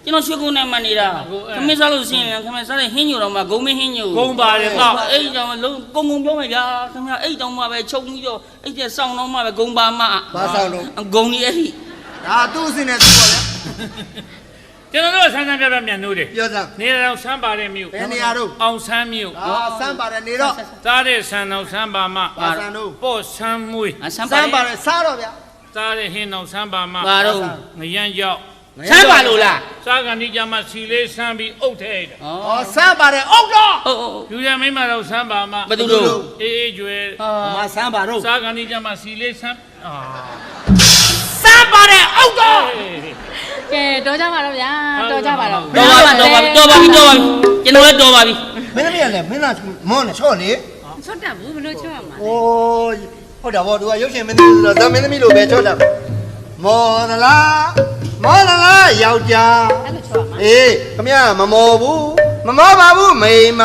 ကျွန်တော်ရွှေကုန်းထဲမှာနေတာခမင်းစားလို့ရှိရင်ခမင်းစားတဲ့ဟင်းညိုတော့မှဂုံမင်းဟင်းညို ဂုံပါတယ်တော့ အဲ့ကြောင့်လုံးကုံပြောမယ်ဗျာခင်ဗျာအဲ့တောင်မှပဲချုပ်ပြီးတော့အဲ့ကျစောင်းတော့မှပဲဂုံပါမ ဘာဆောင်လို့ ဂုံကြီးအဲ့ဒီ ဒါသူ့အစင်းနဲ့သူ့ပါဗျာ ကျွန်တော်တို့ဆန်းဆန်းပြတ်ပြတ်ပြန်တိုးတယ် ပြောစမ်း နေတော်ဆန်းပါတဲ့မြို့ ဘယ်နေရာတို့ အောင်ဆန်းမြို့ အာဆန်းပါတယ်နေတော့ စားတဲ့ဆန်းတော်ဆန်းပါမ ပါဆန်းတို့ ပေါ့ဆန်းမွေး ဆန်း ဆန်းပါတယ်စားတော့ဗျာ စားတဲ့ဟင်းတော်ဆန်းပါမ ပါတော့ ငရမ်းကြောက် ဆန်းပါလို့လား စားကန်ဒီကြမှာစီလေးဆန်းပြီးအုပ်ထဲတယ် ဩ ဩဆန်းပါတယ်အုတ်တော့ ဟုတ် လူရမိမတော်ဆန်းပါမ ဘယ်သူတို့ အေးအေးကျွဲ မဆန်းပါတော့ စားကန်ဒီကြမှာစီလေးဆန်းအာ ဆန်းပါတယ်အုတ်တော့ ကဲတော်ကြပါတော့ဗျာတော်ကြပါတော့ တော်ပါပြီကျွန်တော်လည်းတော်ပါပြီ မင်းသမီးကလည်းမင်းသားမောနဲ့ချော့လေ ချွတ်တက်ဘူးဘလို့ချွတ်ရမှာ โอ้ဟုတ်တာဗောသူကရုပ်ရှင်မင်းသမီးဆိုတော့ဇာမင်းသမီးလိုပဲချော့တာမောသလားယောက်ျား အဲ့လိုချွတ်ရမှာ အေးခမရမမောဘူးမမောပါဘူးမိန်းမ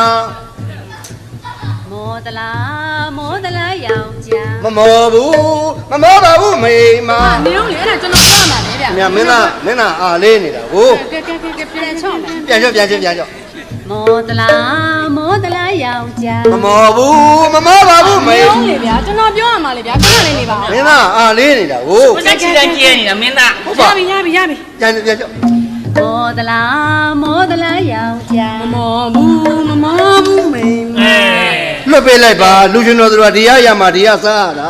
မောတလားယောက်ျား မမောဘူးမမောပါဘူးမိန်းမ နေတော့လေအဲ့ဒါကျွန်တော်ပြောမှာလေဗျာ ခမရမင်းသားအားလေးနေတာကို ကဲပြန်ချော့မယ် ပြန်ကြော့ မောတလားယောက်ျား မမောဘူးမမောပါဘူးမိန်း ပြောလေဗျာကျွန်တော်ပြောရမှာလေဗျာခဏလေးနေပါဦး မင်းသားအားလေးနေတာကို ဘယ်နဲ့ချီတိုင်းကျဲနေတာမင်းသား ဟုတ်ပါ ရပြီ ပြန်ကြော့ မောတလားယောက်ျားမမောဘူးမင်းမ အဲ လွတ်ပေးလိုက်ပါလူရှင်တော်တို့ကဒီရရမှာဒီရစားရတာ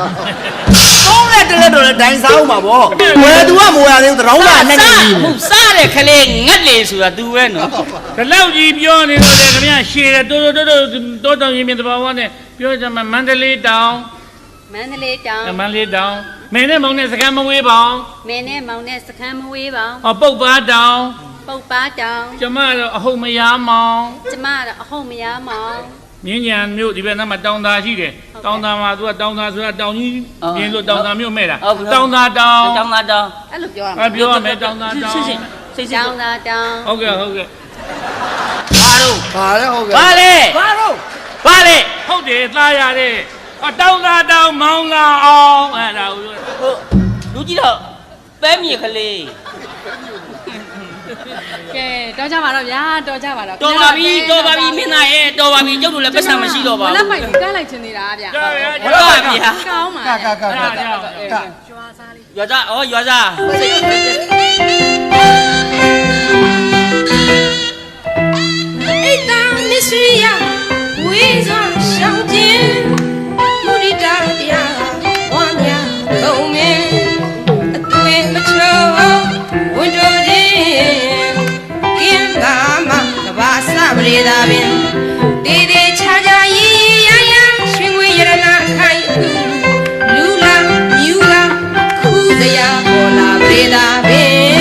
ကောင်းတဲ့ တလက်တော့ဒိုင်စားအောင်ပါဗောဝယ်သူကမိုးရသေးဘူးတောင်းတာနဲ့နေပြီ ဟုတ်စားတဲ့ခလေးငတ်လေဆိုတာ तू ပဲနော် ဒီလောက်ကြီးပြောနေတော့လေခင်ဗျာရှည်တယ်တိုးတောင်ရင်မြင်တဘာဝနဲ့ပြောကြမှာမန္တလေးတောင် မန္တလေးတောင် မန္တလေးတောင်မင်းနဲ့မောင်နဲ့စကမ်းမဝေးပါအောင် မင်းနဲ့မောင်နဲ့စခန်းမဝေးပါ ဟောပုတ်ပါတောင် ပုတ်ပါတောင် ကျမတော့အဟုတ်မရမောင် ကျမတော့အဟုတ်မရမောင် မြင်းညာမျိုးဒီဘက်နားမှာတောင်သာရှိတယ်တောင်သာမှာသူကတောင်သာဆိုတာတောင်ကြီးမြင်းလို့တောင်သာမျိုးမဲ့တာတောင်သာတောင် တောင်းတာတောင်း အဲ့လိုပြောရ အ မှာ ပြောရမယ်တောင်သာတောင် စိတ်စိတ် တောင်သာတောင် ဟုတ်ကဲ့ဟုတ်ကဲ့ ဘာလို့ ဘာလဲဟုတ်ကဲ့ ဘာလဲ ဘာတော့ ဘာလဲ ဟုတ်တယ်သားရတဲ့တောင်သာတောင်မောင်းလာအောင်အဲ့ဒါကို ဟုတ်လူကြီးတော့ပဲမြေခလေး ကဲတော်ကြပါတော့ဗျာတော်ကြပါတော့ တော်ပါပြီမင်းသားရဲ့တော်ပါပြီကျုပ်တို့လည်းပတ်စံမရှိတော့ပါ ဘ ဘူး လက်ပိုက်ကိုကန့်လိုက်ချင်နေတာဗျာ ကြားရ ဟုတ်ပါဗျာ ကောင်းပါ ကကကက အဲ့ဒါကြောင့် ကျွာစားလေး ရွာသားရွာသား အိတ်တာမစ္စရိယဝေးစွာရှောင်ခြင်းမုရိတာတရားဝါညာကုန်မြင်အသွေးမချိုးဝန်တို့ခြင်းကင်းပါမကဘာစပရိသာပင်တေတေချာချာရီရရရွှေငွေရတနာခိုင်ခုလူလာမြူလာခုစရာပေါ်လာပရိသာပင်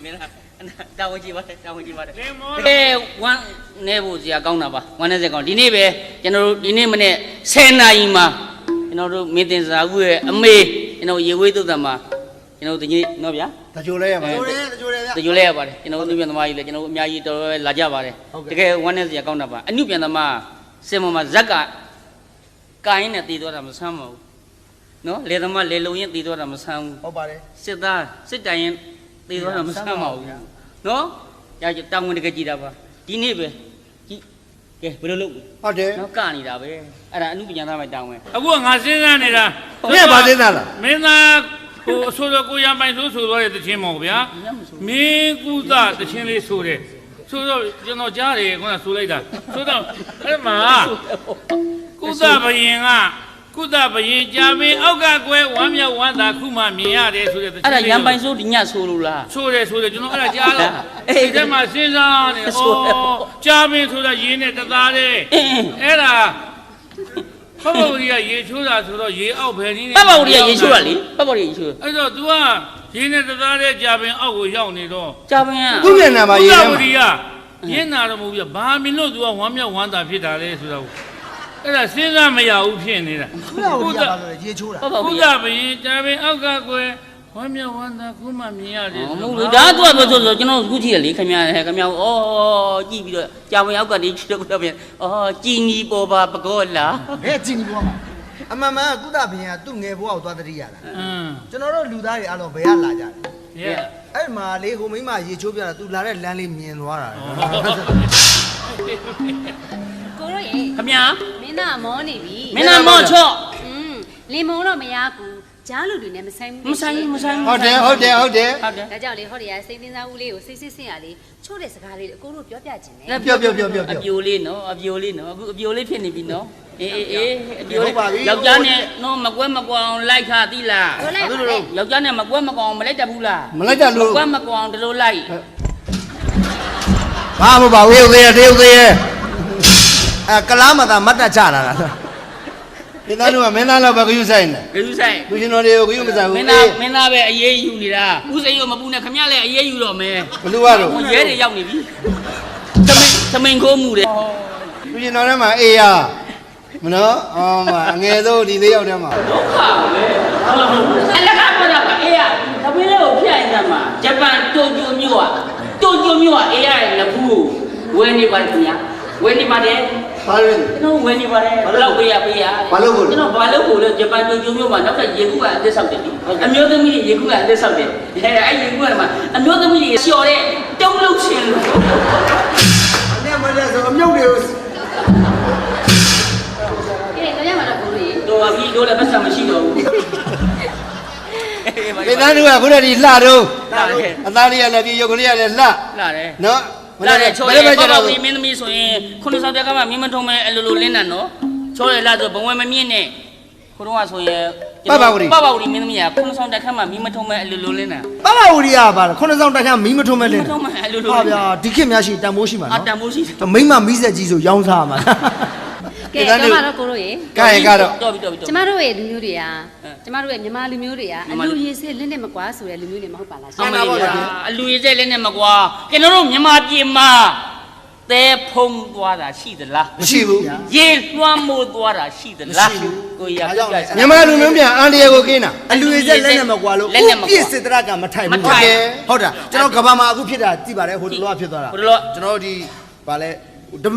မင်းသားတောင်းဝင်ကြည့်ပါတယ်တောင်းဝင်ကြည့်ပါတယ် လင်းမော ဝမ်းနေဖို့စရာကောင်းတာပါဝမ်းနေစရာကောင်းဒီနေ့ပဲကျွန်တော်တို့ဒီနေ့မနေ့10နာရီမှာကျွန်တော်တို့မင်းတင်စာဦးရဲ့အမေကျွန်တော်ရေဝေးသုတ်တံမှာကျွန်တော်တို့ဒီနေ့နော်ဗျာ တကြိုလဲရပါ ကျိုး ဘူး တယ်ကျိုးတယ်ဗျ တကြိုလဲရပါတယ်ကျွန်တော်တို့အနုပြန်သမားကြီးလည်းကျွန်တော်တို့အများကြီးတော်တော်လာကြပါတယ်တကယ်ဝမ်းနေစရာကောင်းတာပါအနုပြန်သမားစင်မမှာဇက်ကကိုင်းနဲ့တည်သွားတာမဆမ်းပါဘူးနော်လေသမားလေလုံရင်တည်သွားတာမဆမ်းဘူး ဟုတ်ပါတယ် စစ်သားစစ်တိုင်ရင်တည်သွားတာမဆမ်းပါဘူးနော်ရတောင်းဝင်တကယ်ကြည်တာပါဒီနေ့ပဲကြည့်ကဲဘယ်လိုလုပ် ဟုတ်တယ် နော်ကနေတာပဲအဲ့ဒါအနုပညာသားပဲတောင်းဝင် အခုကငါစဉ်းစားနေတာ မြတ်ပါသေးလား မင်းသားကိုအဆိုတော်ကိုရပိုင်ဆိုသွားတဲ့တခြင်းမောင်ဗျာမင်းကုသတခြင်းလေးဆိုတယ်ဆိုတော့ကျွန်တော်ကြားတယ်ခုနဆိုလိုက်တာဆိုတော့အဲ့မှာကုသဘယင်ကကုသဘယင်ကြာမင်းအောက်ကကွဲဝမ်းမြောက်ဝမ်းသာခုမှမြင်ရတယ်ဆိုတဲ့တခြင်း အဲ့ဒါရံပိုင်စိုးဒီညဆိုလို့လား ဆိုတယ်ကျွန်တော်အဲ့ဒါကြားတော့ အေး ဒီထဲမှာစဉ်းစားနေ ဆိုတယ် ဩကြာမင်းဆိုတာရင်းနဲ့တသားတဲ့ အင်း အဲ့ဒါဖဖဝရီကရေချိုးတာဆိုတော့ရေအောက်ပဲနည်း ပတ်ပေါ်ရီကရေချိုးတာလေပတ်ပေါ်ရီရေချိုး အဲ့တော့ तू ကရေနဲ့တသားတဲ့ကြာပင်အောက်ကိုရောက်နေတော့ ကြာပင်က သူ့မျက်နှာမှာရေး ဖ ထဲ ဖဝ မှာ ရီကရင်းနာတော့မဟုတ်ပြဘာမင်းလို့ तू ကဝမ်းမြောက်ဝမ်းသာဖြစ်တာလေဆိုတော့အဲ့ဒါစဉ်းစားမရဘူးဖြစ်နေတာ ခုနကဘာလို့လဲရေချိုးတာ ပတ်ပေါ် ကု ရီ သဘယင်ကြာပင်အောက်ကကွယ်ဝမ်းမြောက်ဝမ်းသာခုမှမြင်ရတယ် မဟုတ်ဘူးဒါသူကပြောဆိုကျွန်တော်ခုကြည့်ရလေခင်ဗျာဟဲ့ခင်ဗျာဩကြည့်ပြီးတော့ကြာပင်အောက်ကနေကြည့်တော့ပြန်ဩကြည်ညီပေါ်ပါပကောလား ဘယ်ကြည့်နေဘောမှာအမှန်မှန်ကုသဘင်ကသူ့ငယ်ဘဝကိုသွားတတိရတာ ကျွန်တော်တို့လူသားတွေအားလုံးဘယ်ကလာကြလဲ ရဲ့ အဲ့မှာလေဟိုမိမရေချိုးပြတာ तू လာတဲ့လမ်းလေးမြင်သွားတာ ကိုရောရေ ခင်ဗျာ မင်းသားမောနေပြီ မင်းသားမော့ချော့ လင်မုံတော့မရဘူးကြားလူတွေနဲ့မဆိုင်ဘူး မဆိုင်ဘူးမဆိုင်ဘူး ဟုတ်တယ်ဟုတ်တယ်ဟုတ်တယ် ဟုတ်တယ် ဒါကြောင့်လေဟောဒီကစိတ်သင်းစားဦးလေးကိုစိတ်စစ်စစ်ရလေးချို့တဲ့စကားလေးအကိုတို့ပြောပြခြင်းနဲ့ ပြောပြော အပြိုလေးနော်အပြိုလေးနော်အခုအပြိုလေးဖြစ်နေပြီနော်အေးအပြို ဟုတ်ပါပြီ လေးယောက်ျားနဲ့နော်မကွဲမကွာအောင်လိုက်ခါသီးလား ပြောလိုက်ပါလေ ယောက်ျားနဲ့မကွဲမကွာအောင်မလိုက်တတ်ဘူးလား မလိုက်တတ်လို့ ကွဲမကွာအောင်ဒီလိုလိုက် ဘာမပါဘူးတရုတ်သေးရဲ့ အဲကလားမသာမတ်တက်ချလာတာ ဒီသားတို့ကမင်းသားလောက်ပဲခယူဆိုင်တယ် ဘယ်သူဆိုင် လူရှင်တော်တွေကိုခယူမဆိုင် မ ဘူး င်းသားပဲအေးအေးယူနေတာဥစိန်ရောမပူနဲ့ခမရလည်းအေးအေးယူတော့မယ် ဘလူကတော့ ဟိုရဲတွေရောက်နေပြီသမင်ခိုးမှုတယ် လူရှင်တော်ထဲမှာအေးရမနော်အော်မအငယ်ဆုံးဒီသေးရောက်ထဲမှာ ဒုက္ခပဲအလကားပေါ်တော့အေးရသမင်လေးကိုဖျက်ရင်တမ်းမှာဂျပန်တိုကျိုမြို့ကအေးရရဲ့လက်ဘူးဝယ်နေပါခင်ဗျာဝယ်နေပါတယ် ဘာလို့ ကျွန်တော်ဝယ်နေပါတယ်ဘယ်လောက်ပေးရကျွန်တော်ဘာလို့ကိုလဲဂျပန်တိုကျိုမြို့မှာနောက်ထပ်ရေကူးကအသစ်ဆောက်တယ်အမျိုးသမီးတွေရေကူးကအသစ်ဆောက်တယ်အဲ့ရေကူးကမှအမျိုးသမီးတွေလျှော်တဲ့ ပြုံးလို့ချင်းလို့ နဲ့မနဲ့ဆိုအမြုပ်တွေကို ကဲတော့ရမှာတော့ကိုကြီး တော့အပြီးတော့လည်းပတ်စံမရှိတော့ဘူး ဒီသားတို့ကခုနကဒီလှတော့ လာတယ် အသားလေးရလည်းဒီရုပ်ကလေးရလည်းလှ လာတယ် နော် လာတယ်ချော် ဘ ရဲ ယ် ပ ဘက်ကျ ပ တော့ ဝီမင်းသမီးဆိုရင်ခုနှစ်ဆောင်တက်ကမှမင်းမထုံးမဲ့အလိုလိုလင်းတာနော်ချော်ရဲလာဆိုဘဝမမြင့်နဲ့ခုတော့ဆိုရင်ပပဝီမင်းသမီးကခုနှစ်ဆောင်တက်ခါမှမင်းမထုံးမဲ့အလိုလိုလင်းတာ ပပဝရီယာပါခုနှစ်ဆောင်တက်ခါမီးမထုံးမဲ့လင်း မထုံးမဲ့အလိုလို ဟာဗျာဒီခေတ်များရှိတန်ဖိုးရှိမှာ အ နော် တန်မိုးရှိတယ် မိမမီးဆက်ကြီးဆိုရောင်းစားမှာ ကဲတော့မှာတော့ကိုကြီး ကဲကတော့ တော်ပြီတော်ပြီ ကျမတို့ရဲ့လူမျိုးတွေကကျမတို့ရဲ့မြန်မာလူမျိုးတွေကအလူရည်စစ်လက်နဲ့မကွာဆိုတဲ့လူမျိုးတွေမဟုတ်ပါလားရှင် အမလေးအလူရည်စက်လည်းနဲ့မကွာကျွန်တော်တို့မြန်မာပြည်မှာသဲဖုံးသွားတာရှိသလား မရှိဘူး ရေလွှမ်းမိုးသွားတာရှိသလားကိုရပြပြ မြန်မာလူမျိုးပြန်အန်တရာကိုကင်းတာ အလူရည်ဆက်လက်နဲ့မကွာလို့ လက်နဲ့မကွာ ပြည့်စစ်တရကမထိုက်ဘူး မထိုက် ဟုတ်တာကျွန်တော်ကဘာမှာအခုဖြစ်တာကြည့်ပါတယ်ဟိုတလောဖြစ်သွားတာ ဟိုတလော ကျွန်တော်ဒီဗာလဲ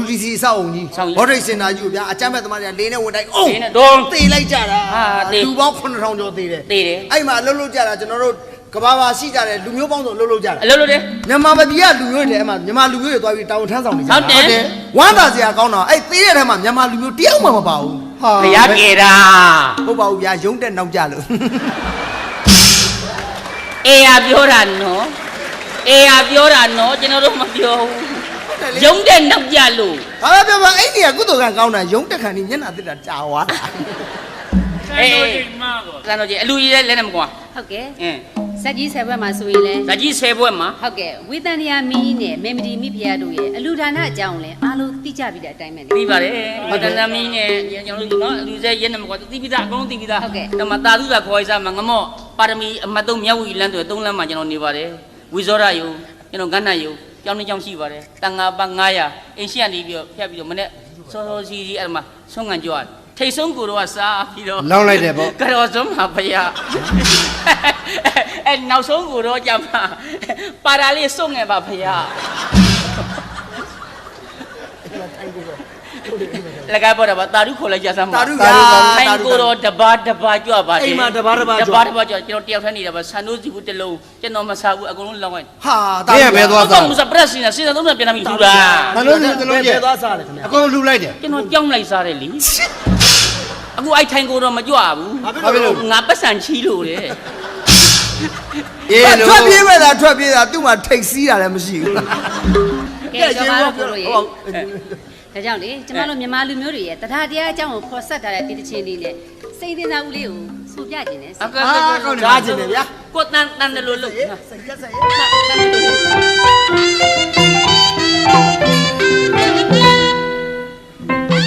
WTC စောက်အောင်ကြီး စောက်ကြီး ဘော်ဒရိတ်စင်တာကြီးကိုဗျာအကြမ်းမဲ့သမားတွေကလေးနဲ့ဝင်တိုင်းအုံး လေးနဲ့ဒုံး တေလိုက်ကြတာ ဟာတေ လူပေါင်း9000ကျော်တေတယ် တေတယ် အဲ့မှာအလုပ်လုပ်ကြတာကျွန်တော်တို့ကဘာပါရှိကြတယ်လူမျိုးပေါင်းစုံအလုပ်လုပ်ကြတာ အလုပ်လုပ်တယ် မြန်မာပြည်ကလူမျိုးတွေအဲ့မှာမြန်မာလူမျိုးတွေသွားပြီးတောင်ထမ်းဆောင်နေကြ ဟုတ်တယ် ဝမ်းသာစရာကောင်းတော့အဲ့သေးတဲ့ထဲမှာမြန်မာလူမျိုးတယောက်မှမပါဘူး ဟာ ဘုရားကေတာ ဟုတ်ပါဘူးဗျာရုံးတက်နောက်ကြလို့ အေးရပြောတာနော်အေးရပြောတာနော်ကျွန်တော်တို့မပြောဘူးရုံးတဲ့နောက်ကြလို့ ဘာပဲပြောပါအဲ့ဒီကကုသိုလ်ကကောင်းတာရုံးတက်ခံဒီမျက်နှာတစ်တာကြာသွားတာ ဆိုင်တော်ကြီးမှာတော့ စံတော်ကြီးအလူကြီးလည်းနဲ့မကွာ ဟုတ်ကဲ့ အင်း ဇက်ကြီးဆယ်ဘက်မှာဆိုရင်လဲ ဇာကြီး10ဘွဲ့မှာ ဟုတ်ကဲ့ဝေတန်ရမီးနဲ့မေမဒီမိဖုရားတို့ရဲ့အလူဒါနအကြောင်းလဲအားလုံးသိကြပြီးတဲ့အတိုင်းပဲလေ ပြီးပါတယ်ဟုတ်တယ်သမီးနဲ့ကျွန်တော်တို့နော်အလူစဲရဲနဲ့မကွာတိပိတာအကုန်လုံးတိပိတာ ဟုတ်ကဲ့ တော့မတာသူသာခေါ်ရစားမှာငမော့ပါရမီအမတ်သုံးမြောက်ဝီလမ်းတွေ3လမ်းမှာကျွန်တော်နေပါတယ်ဝီဇောရယုံကျွန်တော်ကန်းနယုံကြောင်းနေကြောင်းရှိပါတယ်တန်ငါပါ900အင်းရှိကနေပြီးတော့ဖြတ်ပြီးတော့မနေ့စောစောစီစီအဲ့မှာဆုံးငံကြွားထိတ်ဆုံးကိုတော့စားပြီးတော့ လောင်းလိုက်တယ်ပေါ့ ကတော်ဆုံးမှာဖယားအဲ့နောက်ဆုံးကိုတော့ကြမှာပါတာလေးစုံငယ်ပါဖယားလက်ကပေါ်တော့တာရုခေါ်လိုက်ကြစမ်းပါ တာရုက ထိုင်ကိုတော့တဘာတဘာကြွပါ အိမ်မှာတပါးတပါးကြွ တဘာတဘာကြွကျွန်တော်တယောက်ထဲနေတာပါဆန်တို့စီဘူးတစ်လုံးကျွန်တော်မစားဘူးအကုန်လုံးလောင်းလိုက် ဟာ ဘယ်ကဘယ်သွားစား မစားပရက်စီနဲ့စီစဉ်သုံးပြန်ပြန်ပြီးထူတာ ဘာလို့လဲတလုံးကျ ဘယ်သွားစားလဲခင်ဗျာ အကုန်လှူလိုက်တယ် ကျွန်တော်ကြောင်းလိုက်စားတယ်လीအခုအဲ့ထိုင်ကိုတော့မကြွဘူး ဘာဖြစ်လို့ ငါပတ်စံချီးလို့တဲ့ အေးလို့ ထွက်ပြေးမဲ့လားထွက်ပြေးတာသူ့မှာထိတ်စီးတာလည်းမရှိဘူး ကဲကျွန်တော်တို့ကိုရေ ဟုတ် ဒါကြောင့်လေကျမတို့မြန်မာလူမျိုးတွေရဲ့တရားတရားအကြောင်းကိုခေါ်ဆက်ထားတဲ့ဒီတစ်ချင်းလေးနဲ့စိတ်သင်္သာဦးလေးကိုဆိုပြခြင်းနဲ့ အက ကြားကျင်တယ်ဗျာ ကိုတန်တန်တယ်လို့လို့ စိတ်ရက်စိတ်ရက်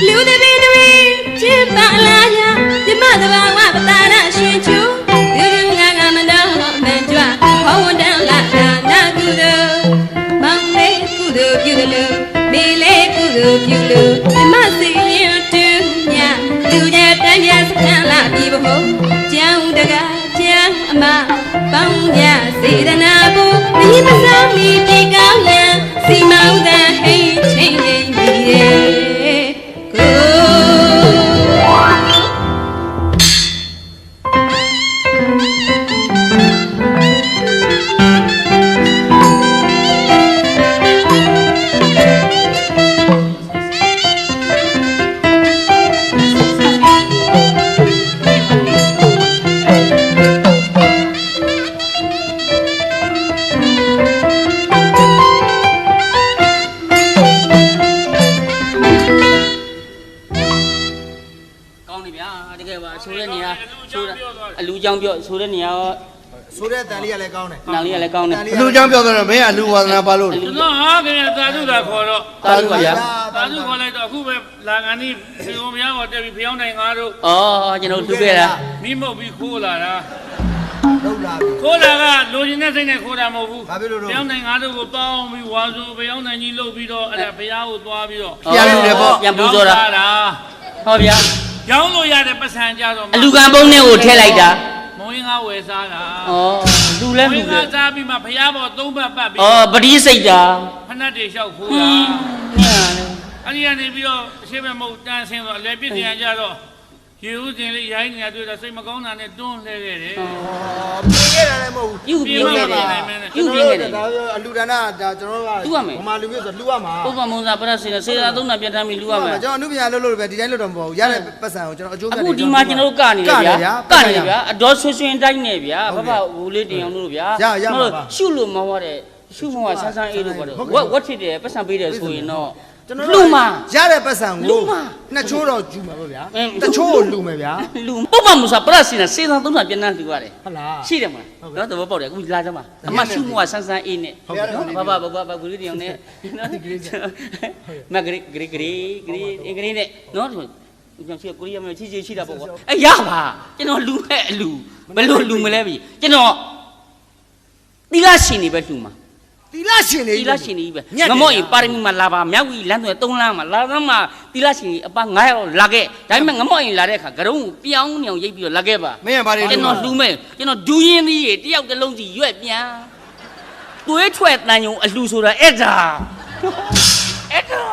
လူတွေတွေကျင်းပါလာရဒီမတဘာဝပတာရရှင်ချူဒီရငါငါမတော်မန်ကြွဟောဝန်တန်လာတာနာကုသိုလ်မောင်လေးကုသိုလ်ပြုလို့မေလေးကုသိုလ်ပြုလို့ဒီမစီရင်တူညလူကြတန်းကြစခန်းလာပြီဘဟုတ်ကျောင်းတကားကျောင်းအမပေါင်းကြစေတနာဘူးမိမဆောင်မီပြေကောင်းရန်စီမောင်းတဲ့ဟိတ်ချင်းချင်းကြီးရဲ့ကိုကောင်းနေဗျာတကယ်ပါဆိုတဲ့နေရာဆိုတာအလူကြောင်ပြောဆိုတဲ့နေရာ ဆိုတဲ့တန်လေးကလည်းကောင်းတယ် နောင်လေးကလည်းကောင်းတယ် အလူကြောင့်ပြောတော့မင်းအလူဝါဒနာပါလို့ ကျွန်တော်ဟာခင်ဗျာသာဓုသာခေါ်တော့ တာလူပါဗျာ သာဓုခေါ်လိုက်တော့အခုပဲလာကန်ဒီဒီုံမရတော့တက်ပြီးဖျောင်းနိုင်ငါတို့ ဩကျွန်တော်လူခဲ့တာ မိမုတ်ပြီးခိုးလာတာ လောက်လာပြီ ခိုးလာကလိုချင်တဲ့စိတ်နဲ့ခိုးတာမဟုတ်ဘူး ဘာဖြစ်လို့လဲ ဖျောင်းနိုင်ငါတို့ကိုပေါင်းပြီးဝါဆိုဖျောင်းနိုင်ကြီးလှုပ်ပြီးတော့အဲ့ဒါဘုရားကိုသွားပြီးတော့ ပြန်ပူဇော်တာဟောဗျာ ရောင်းလို့ရတဲ့ပတ်စံကြတော့ အလူကံပုံးနဲ့ကိုထည့်လိုက်တာ မဝင်းကားဝယ်စားတာ ဩလူလဲ ဝ လူ င်း လဲ ကားစားပြီးမှဘုရားပေါ်သုံးပတ်ပတ်ပြီး ဩပတိစိတ်တာ ဖဏတ်တွေလျှောက်ခိုး ဟွ တာ န်းညာလေ အဲ့ဒီကနေပြီးတော့အရှိမမဟုတ်တန်းဆင်းတော့အလဲပြစ်ပြန်ကြတော့ ရေဦးစင်လေးရိုင်းနေရတွေ့တော့စိတ်မကောင်းတာနဲ့တွန်းလှဲခဲ့တယ် ပြင်ခဲ့တာလည်းမဟုတ်ဘူး ပြုတ်ပြင်းခဲ့တယ်ပြုတ်ပြင်းခဲ့တယ် ဒါအလူဒါနဒါကျွန်တော်တို့ကဗမာလူမျိုးဆိုလူရမှာ ပုပ္ပမုံစာပရစေစေသာသုံးတာပြတ်ထားပြီးလူရမယ် ကျွန်တော်အနုပညာလုပ်လို့ပဲဒီတိုင်းလုပ်တော့မဟုတ်ဘူးရတဲ့ပတ်စံကိုကျွန်တော်အကျိုး အခုဒီမှာကျွန်တော်တို့ကနေတယ်ဗျာကနေတယ်ဗျာအတော်ဆွဆွင်းတိုင်းနေဗျာဘဘဟိုလေးတင်အောင်လို့ဗျာရှုလို့မဟုတ်တဲ့ရှုမောဆန်းဆန်းအေးလို့ပေါ့ဝတ်ဖြစ်တယ်ပတ်စံပေးတယ်ဆိုရင်တော့ ကျွန်တော် လူမ ရတဲ့ပတ်စံကိုနှစ်ချိုးတော့ကျူမှာပေါ့ဗျာတချိုးကိုလူမယ်ဗျာ လူပုပ္ပမုံစာပရစေစေသာသုံးတာပြတ်ထားလူရတယ် ဟုတ်လား ရှိတယ်မလားနော်သဘောပေါက်တယ်အခုလာကြမှာအမရှုမောဆန်းဆန်းအေးနဲ့နော်ဘဘဘူးလေးတင်အောင်နဲ့နော်မဂရီဂရီနဲ့နော်ကျွန်တော်ရှိကိုရီးယားမှာချီရှိတာပေါ့ကွာအဲ့ရပါကျွန်တော်လူမဲ့အလူဘယ်လိုလူမလဲပြီကျွန်တော်သီလရှင်နေပဲလူမှာ တီလာရှင်နေ သီလရှင်နေပဲငမော့ရင်ပါရမီမှာလာပါမြောက်ကြီးလမ်းသွဲ3လမ်းမှာလာသမ်းမှာသီလရှင်အပ900လောက်လာခဲ့ဒါပေမဲ့ငမော့ရင်လာတဲ့အခါကရုံးပြောင်းနေအောင်ရိပ်ပြီးတော့လာခဲ့ပါ မင်းကဘာတွေ ကျွန်တော်လူမဲ့ကျွန်တော်ဒူးရင်းသီးရေတယောက်တစ်လုံးစီရွက်ပြန်သွေးထွက်တန်ယုံအလူဆိုတာအဲ့ဒါအဲ့ဒါ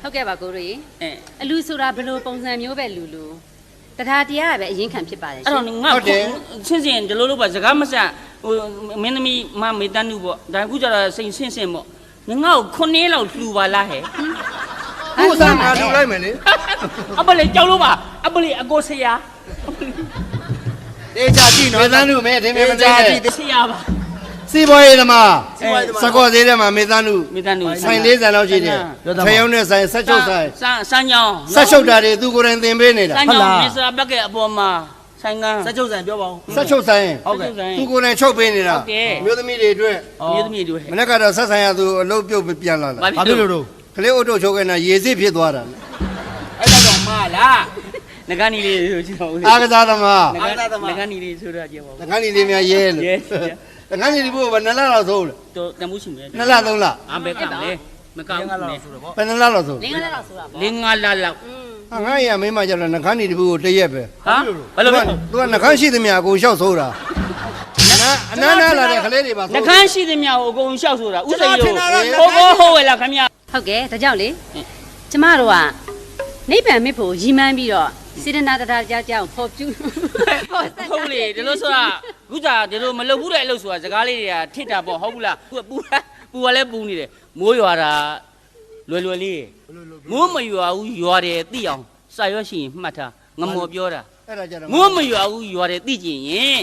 ဟုတ်ကဲ့ပါကိုရီ အဲ အလူဆိုတာဘယ်လိုပုံစံမျိုးပဲလူလူတရားတရားပဲအရင်ခံဖြစ်ပါတယ် အဲ့တော့ငါချင်းစင်ဒီလိုလိုပါစကားမဆက်ဟိုမင်းသမီးမမေတ္တနုပေါ့ဒါအခုကျတော့စိန်ဆင့်ဆင့်ပေါ့ငါ့ကို9လောက်လှူပါလားဟဲ့ ခုစားငါလူလိုက်မယ်လေ အပလေကြောက်လို့ပါအပလေအကိုဆရာ တေချာကြည့်နော် မေသန်းလူမဲအထင်မဲမသိနဲ့ ဆရာပါ စီပွားရေးသမားစကော့သေးတယ်မှာမေသန်းလူ မေတ္တနု ဆိုင်40လောက်ရှိတယ်ဖယုံနဲ့ဆိုင်ဆက်ချုပ်ဆိုင် စမ်းကြောင်း ဆက်ချုပ်တာတွေသူကိုယ်တိုင်သင်ပေးနေတာ စမ်းကြောင်းမစ္စရာဘက်ကအပေါ်မှာဆိုင်ကန်း စက်ချုပ်ဆိုင်ပြောပါဦး ဆက်ချုပ်ဆိုင် ဟုတ်ကဲ့ သူကိုယ်တိုင်ချုပ်ပေးနေတာ ဟုတ်ကဲ့ မျိုးသမီးတွေအတွက် မြေသမီးတွေ မနေ့ကတော့ဆက်ဆိုင်ရသူအလုပ်ပြုတ်ပြန်လာတာ ဘာဖြစ်လို့တော့ ကလေးအုတ်ထုတ်ချုပ်ခဲ့တာရေစစ်ဖြစ်သွားတာ အဲ့ဒါတော့မလားငကန်းနီလေးဆိုကြည့်ပါဦး အာကစားသမား ငကန်းနီလေးဆိုတော့ကြည့်ပါဦး ငကန်းကြီးလေးများရဲလို့ ရဲ ငကန်းကြီးလေးဘို့ဘယ်နှစ်လလောက်သုံးလဲ တော့တမှုရှိမယ် 2လ3လ အဘက်ကလေမကောင်းဘူးလေ ဘယ်နှစ်လလောက်သုံး လင်းကလေးတော့ဆိုတာပေါ့ လင်းငါလာလောက် ဟာငါရမင်းမကြတော့ငကန်းကြီးတပူကိုတရက်ပဲ ဟာဘယ်လိုပဲ သူကငကန်းရှိသမျှကိုလျှောက်ဆိုးတာအနန္တလာတဲ့ကလေးတွေပါ နှကန်းရှိသမျှကိုအကုန်လျှောက်ဆိုတာဥစိန်လို့ဟုတ်ဝဲလားခင်ဗျာ ဟုတ်ကဲ့ဒါကြောင့်လေကျမတို့ကနိဗ္ဗာန်မြစ်ဖို့ရည်မှန်းပြီးတော့စေတနာတရားကြောင့်ဖော်ပြဟုတ်လေဒီလိုဆိုတာခုသာဒီလိုမလုပ်ဘူးတဲ့အလုပ်ဆိုတာစကားလေးတွေကထစ်တာပေါ့ဟုတ်ဘူးလားသူကပူကလည်းပူနေတယ်မိုးရွာတာလွယ်လွယ်လေးမိုးမရွာဘူးရွာတယ်သိအောင်စာရွက်ရှိရင်မှတ်ထားငမော်ပြောတာ အဲ့ဒါကြတော့ မိုးမရွာဘူးရွာတယ်သိကျင်ရင်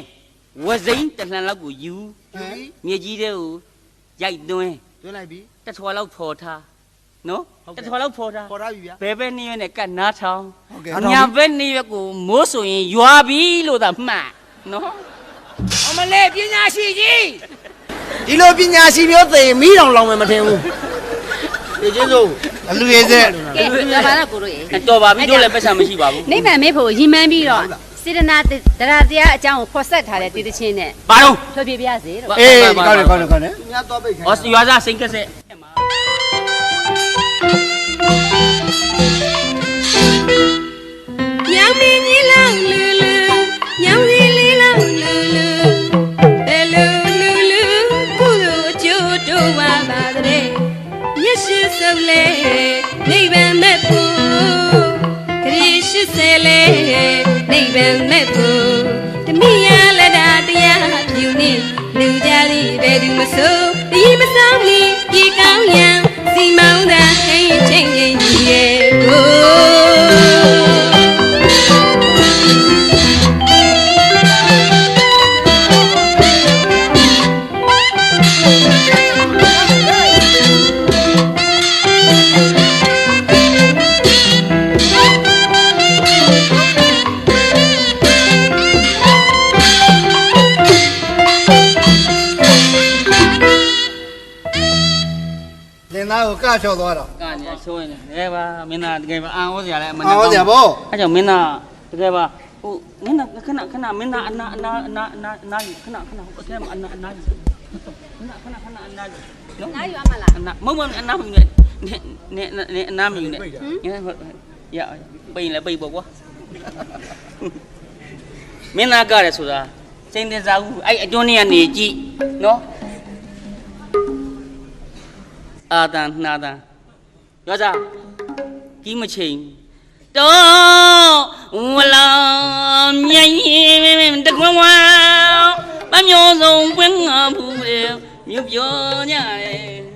ဝစိမ့်တစ်လှန်လောက်ကိုယူမြေကြီးတဲ့ကိုရိုက်သွင်း တွင်းလိုက်ပြီ တစ်ထွာလောက်ဖော်ထားနော်တစ်ထွာလောက်ဖော်ထား ခေါ်ထားပြီဗျာ ဘယ်ဘက်နေရွက်နဲ့ကတ်နားထောင် ဟုတ်ကဲ့ ညာဘက်နေရွက်ကိုမိုးဆိုရင်ရွာပြီလို့သာမှတ်နော်အမလေးပညာရှိကြီး ဒီလိုပညာရှိမျိုးသိရင်မီးတောင်လောင်မယ်မထင်ဘူးဒီချင်းစိုး အလူရည်စက် ကဲတော်ပါတော့ကိုတို့ရေ တော်ပါပြီတို့လည်းပတ်စံမရှိပါဘူး နိဗ္ဗာန်မြစ်ဖို့ရည်မှန်းပြီးတော့စေတနာတရားတရားအကြောင်းကိုဖော်ဆက်ထားတဲ့တည်တချင်းနဲ့ ဘာတော့ ဖြောပြပြစေလို့ အေးကောင်းတယ်ကောင်းတယ်ကောင်းတယ် သူများတော့ပိတ်ခိုင်း ဟောရွာသားစိန်ကက်ဆက် ညောင်မင်းကြီးလောင်လူလူညောင်စီလေးလောင်လူလူဘယ်လူလူလူကုသိုလ်အကျိုးတို့ပါပါတဲ့မျက်ရှိစုံလေနိဗ္ဗာန်မဲ့ဖို့ခရီး80လေနိဗ္ဗာန်မဲ့ဖို့တမိရလက်တာတရားပြုနေလူကြသည်ဘယ်သူမဆိုဒီမဆောင်မီပြေကောင်းရန်စီမောင်းတာဟိတ်ချင်းကြီးရဲ့ကိုလင်သားကိုကချော့သွားတော့ ကနေချိုးနေတယ်ပါမင်းသားတကယ်ပါအာဟောစရာလည်းမ အော်ကြဘော အဲ့ကြောင့်မင်းသားတကယ်ပါဟိုမင်းသားခဏမင်းသားအနာခဏဟိုအထဲမှာအနာခဏအနာနော် နားရွာမလား အနာမဟုတ်အနာမယူနဲ့အနာမယူနဲ့ရပိန်လည်းပိတ်ပေါ့ကွာမင်းသားကရဲဆိုတာစိန်တင်စားဦးအဲ့အကျွန်းနေကနေကြည့်နော်အာတန်နှာတန်ရောစားကြီးမချိန်တော့ ပြောညတယ်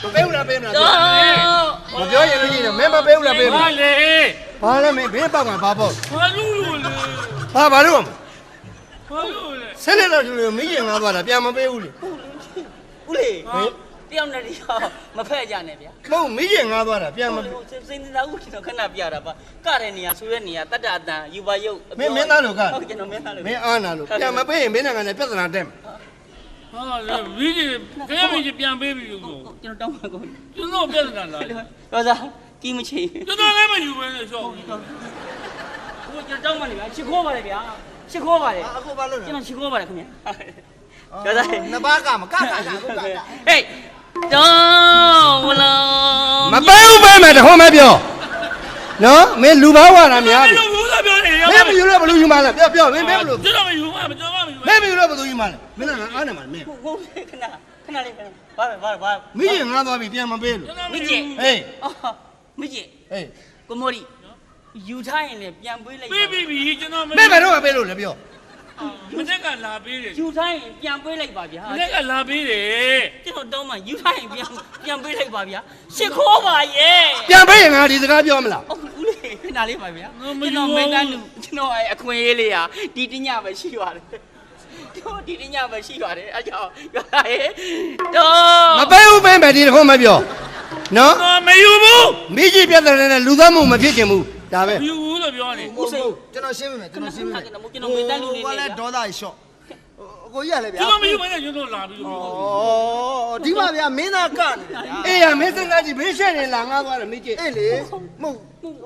မပေးဘူးလားပေးမလား တော့ မပြောရင်လို့ရှိရင်မင်းမပေးဘူးလားပေးမ ဘာ လား လဲ ဘာလဲမင်းဘင်းပေါက်မှာဘာပေါက် ဘာလို့လို့လဲ ဘာလို့ ဘာလို့လဲ ဆက်လက်တော့သူမိရင်ငါသွားတာပြန်မပေးဘူးလေ ဦးလေးတယောက်နဲ့တယောက်မဖက်ကြနဲ့ဗျာ မဟုတ်မိရင်ငါသွားတာပြန်မပေး စိတ်နေတာဦးကျွန်တော်ခဏပြတာပါကတဲ့နေရာဆိုတဲ့နေရာတတ္တအတန်ယူပါရုပ် မင်းသားလို့က ဟုတ်ကျွန်တော်မင်းသားလို့ မင်းအားနာလို့ပြန်မပေးရင်မင်းနဲ့ငါနဲ့ပြဿနာတက်မယ် ဟာလေဝီကြီးခင်ဗျားမကြီးပြန်ပေးပြီလို့ ကျွန်တော်တောင်းပါကို ကျွန်တော်ပြဿနာလာ ရောစားကြီးမချေ ကျွန်တော်လည်းမယူဘဲနဲ့ရှောက် ဟိုကျွန်တော်တောင်းပါနေဗျာရှ िख ိုးပါတယ်ဗျာရှ िख ိုးပါတယ် အခုဘာလို့လဲ ကျွန်တော်ရှ िख ိုးပါတယ်ခင်ဗျာရောစား နှစ်ပါးကမကကအခုက ဟေးတော့ဝလာ မပေးဘူးပေးမယ်တဟောမပြောနော်မင်းလူဘာဝတာများပြီ လို့ဘူးလားပြောနေရ မင်းမယူလို့ဘယ်လိုယူမှလဲပြောမင်းမင်းဘယ်လို ကျွန်တော်မယူမှာကျွန်တော်မယူ မင်းမယူလို့ဘယ်လိုယူမှလဲမင်းကငါအားနေမှာမင်း ဟုတ်ခဏလေးဘာ မိရင်ငါသွားပြီပြန်မပေးလို့ မကြည့် ဟေး မကြည့် ဟေး ကိုမိုးရီယူထားရင်လည်းပြန်ပေးလိုက် ပေးပြီကျွန်တော် မင်းဘယ်တော့ပေးလို့လဲပြော မနေ့ကလာပေးတယ် ယူထားရင်ပြန်ပေးလိုက်ပါဗျာ မနေ့ကလာပေးတယ် ကျွန်တော်တောင်းမှယူထားရင်ပြန်ပေးလိုက်ပါဗျာရှ िख ိုးပါရဲ့ ပြန်ပေးရင်ငါဒီစကားပြောမလား ဦးလေးခဏလေးပါဗျာကျွန်တော်မင်းသားလူကျွန်တော်အခွင့်အရေးလေးဟာဒီတညပဲရှိပါတယ်တို့ဒီတညပဲရှိပါတယ်အဲကြောင့်ပြောတာရဲ့တော့ မပေးဘူးပေးမယ်ဒီတခုမပြောနော် မယူဘူး မိကြီးပြဿနာနဲ့လူသားမှုမဖြစ်ချင်ဘူးဒါပဲ မယူဘူးလို့ပြောနေ ဟုတ်ဟုတ်ကျွန်တော်ရှင်းပြမယ်ကျွန်တော်ရှင်းပြမယ် ကျွန်တော်မင်းသားလူနေ ဟိုက နေ လည်းဒေါသရှော့ကိုကြီးရလဲဗျာ ကျွန်တော်မယူဘဲနဲ့ကျွန်တော်လာပြီးလို့ ဩဒီမှာဗျာမင်းသားကနေဗျာ အေးရမင်းစကားကြီးဘေးရှက်နေလာငါသွားတယ်မိကြီး အေးလေမဟုတ်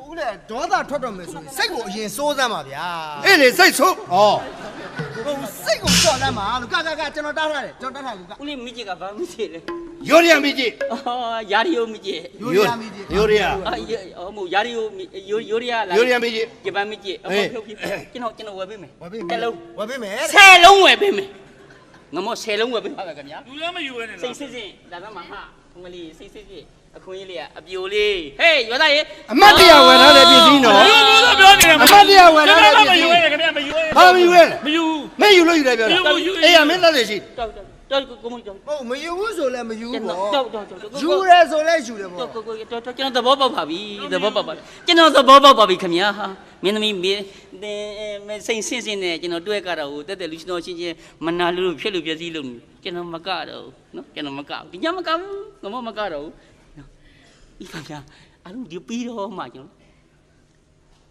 ဦးလေဒေါသထွက်တော့မယ်ဆိုရင်စိတ်ကိုအရင်စိုးစမ်းပါဗျာ အေးလေစိတ်ဆိုးဩ ဟုတ်စိတ်ကိုစော့လမ်းပါလို့ကကျွန်တော်တားထားတယ်ကျွန်တော်တားထားဘူးက ဦးလေးမိကြီးကဘာမိကြီးလဲ ရိုးရမိကြီး အော်ယာရီယိုမိကြီး ရိုးရမီကြီး ရိုးရ အော်မို့ယာရီယိုရိုးရလား ရိုးရမိကြီး ဂျပန်မိကြီးအမေဖြုတ်ပြီးကျွန်တော်ဝယ်ပေးမယ် ဝယ်ပေး တစ်လုံး ဝယ်ပေးမယ် 10လုံးဝယ်ပေးမယ်ငမော10လုံးဝယ်ပေးပါခင်ဗျာ လူလည်းမယူဘဲနဲ့ စိတ်စစ်စစ်ဒါပဲမှာဟာဘုံကလေးစိတ်စစ်စစ်အခွင့်အရေးလေးကအပြိုလေးဟေးရွာသားရေ အမတ်တရဝယ်ထားတဲ့ပြည်စည်းနော် မယူဘူးလို့ပြောနေတယ် အမတ်တရဝယ်ထားတဲ့ပြည်စ မယူ ည်း ရဲခင်ဗျာမယူရဲ ဘာမယူရဲ မယူ မင်းယူလို့ယူတယ်ပြောတာအေးရမင်းသားတွေရှိ တော်ကိုမတော် ဟုတ်မယူဘူးဆိုလည်းမယူ ကျွန် ပေါ့ တော် ယူရဲဆိုလည်းယူတယ်ပေါ့ ကျွန်တော်သဘောပေါက်ပါပြီသဘောပေါက်ပါပြီကျွန်တော်သဘောပေါက်ပါပြီခင်ဗျာဟာမင်းသမီးမစိန်ဆင်းဆင်းနဲ့ကျွန်တော်တွေ့ကြတာကိုတက်တက်လူရှင်တော်ချင်းချင်းမနာလို့ဖြစ်လို့ပြည့်စည်လို့ကျွန်တော်မကတော့နော်ကျွန်တော်မကဘူးဒီညမကဘူးငမောမကတော့ဒီခင်ဗျာအလုံးဒီပြီးတော့မှကျွန်တော်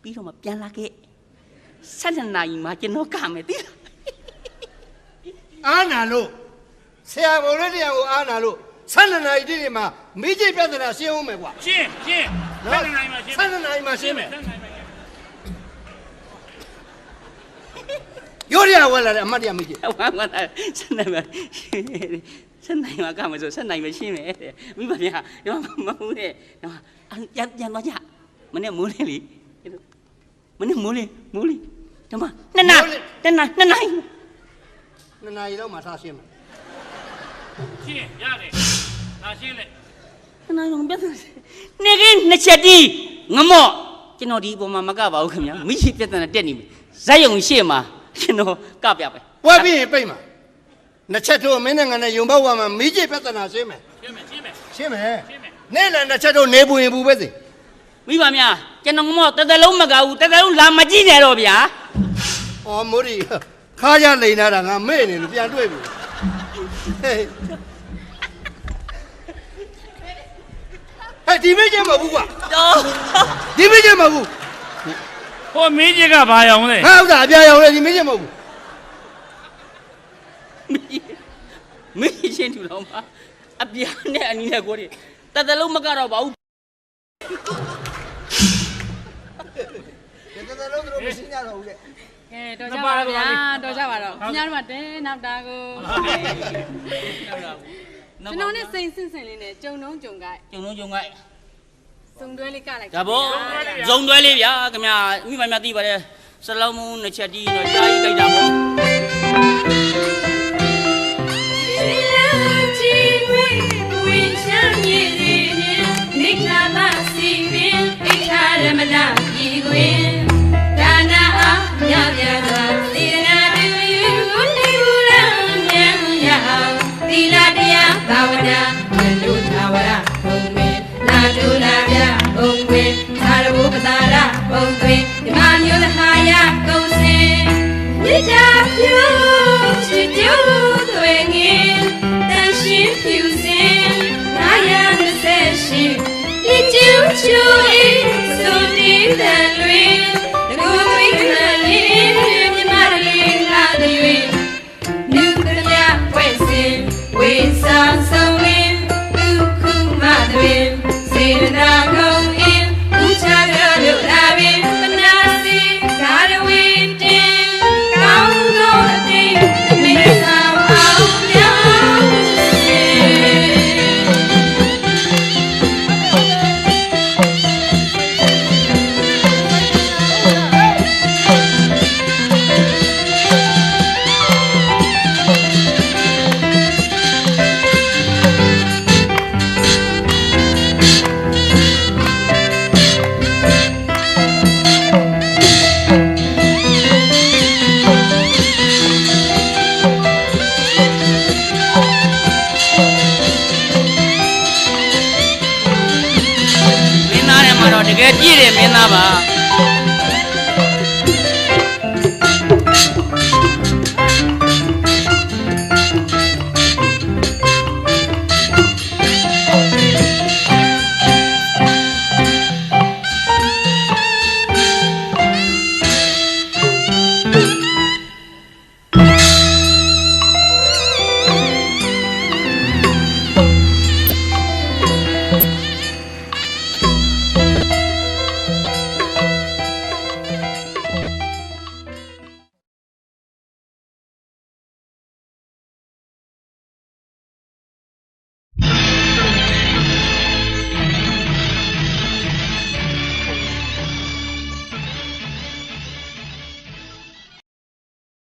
ပြီးတော့မှပြန်လာခဲ့7နာရီမှကျွန်တော်ကမယ်တိလား အားနာလို့ဆရာဘုံလေးတရားကိုအားနာလို့12နာရီတိတိမှာမိကြီးပြဿနာရှင်းအောင်မယ်ကွာ ရှင်းဘယ်နိုင်မှာရှင်း 12နာရီမှာရှင်းမယ် နိုင်မှာ ရိုးရဝယ်လာတဲ့အမတ်တရမိကြီး ဝမ်း7နိုင်မှကမယ်ဆို7နိုင်ပဲရှင်းမယ်တဲ့မိပါဗျာဒီမှာမဟုတ်တဲ့ဒီမှာပြန်သွားကြမနေ့မိုးလေးလေမနေ့မိုးလေးဒီမှာ2နာရီ2နာရီ 2နာရီလောက်မှထားရှင်းမယ် ရှင်းရတယ်ဒါရှင်းလေ 2နာရီတော့ပြန်နေကင်း2ချက်တီးငမော့ကျွန်တော်ဒီအပေါ်မှာမကပါဘူးခင်ဗျာမိရှိပြဿနာတက်နေပြီဇက်ယုံရှေ့မှာကျွန်တော်ကပြပဲ ဝက်ပြီးရင်ပိတ်မှာနှစ်ချက်တို့မင်းနဲ့ငါနဲ့ယုံပေါက်ဝါမှာမိကြီးပြဿနာရှင်းမယ် ရှင်းမယ် ရှင်းမယ်နေ့လည်းနှစ်ချက်တို့နေပူရင်ပူပဲสิ မိပါများကျွန်တော်ငမော့တသက်လုံးမကဘူးတသက်လုံးလာမကြည့်နဲ့တော့ဗျာ ဩမိုးရီခါရလိန်လာတာငါမေ့နေလို့ပြန်တွေ့ပြီဟဲ့ဒီမိကြီးမဟုတ်ဘူးကွာ တော့ ဒီမိကြီးမဟုတ်ဘူး ဟိုမင်းကြီးကဘာရောင်လဲ ငါဥစ္စာအပြာရောင်လေဒီမိကြီးမဟုတ်ဘူး မိချင်းတူတော့မှာအပြာနဲ့အနီးနဲ့ကိုယ်တသက်လုံးမကတော့ပါဘူး ဒီတလုံးတို့မရှိကြတော့ဘူးလေ ကဲတော်ကြပါတော့ဗျာတော်ကြပါတော့ခင်ဗျားတို့ကတဲနောက်တာကိုကျွန်တော်နဲ့စိန်ဆင့်ဆင့်လေးနဲ့ကြုံတုံးကြုံကြိုက် ကျုံလုံးကျုံက စုံတွဲလေးကလိုက် ဒါဘောဇုံတွဲလေးဗျာခင်ဗျာမိမများသိပါတယ်စလုံးမုံနှစ်ချက်တီးတော့ကြားကြီးကြိုက်တာပေါ့ ရ ပြည့်တဲ့မင်းသားပါ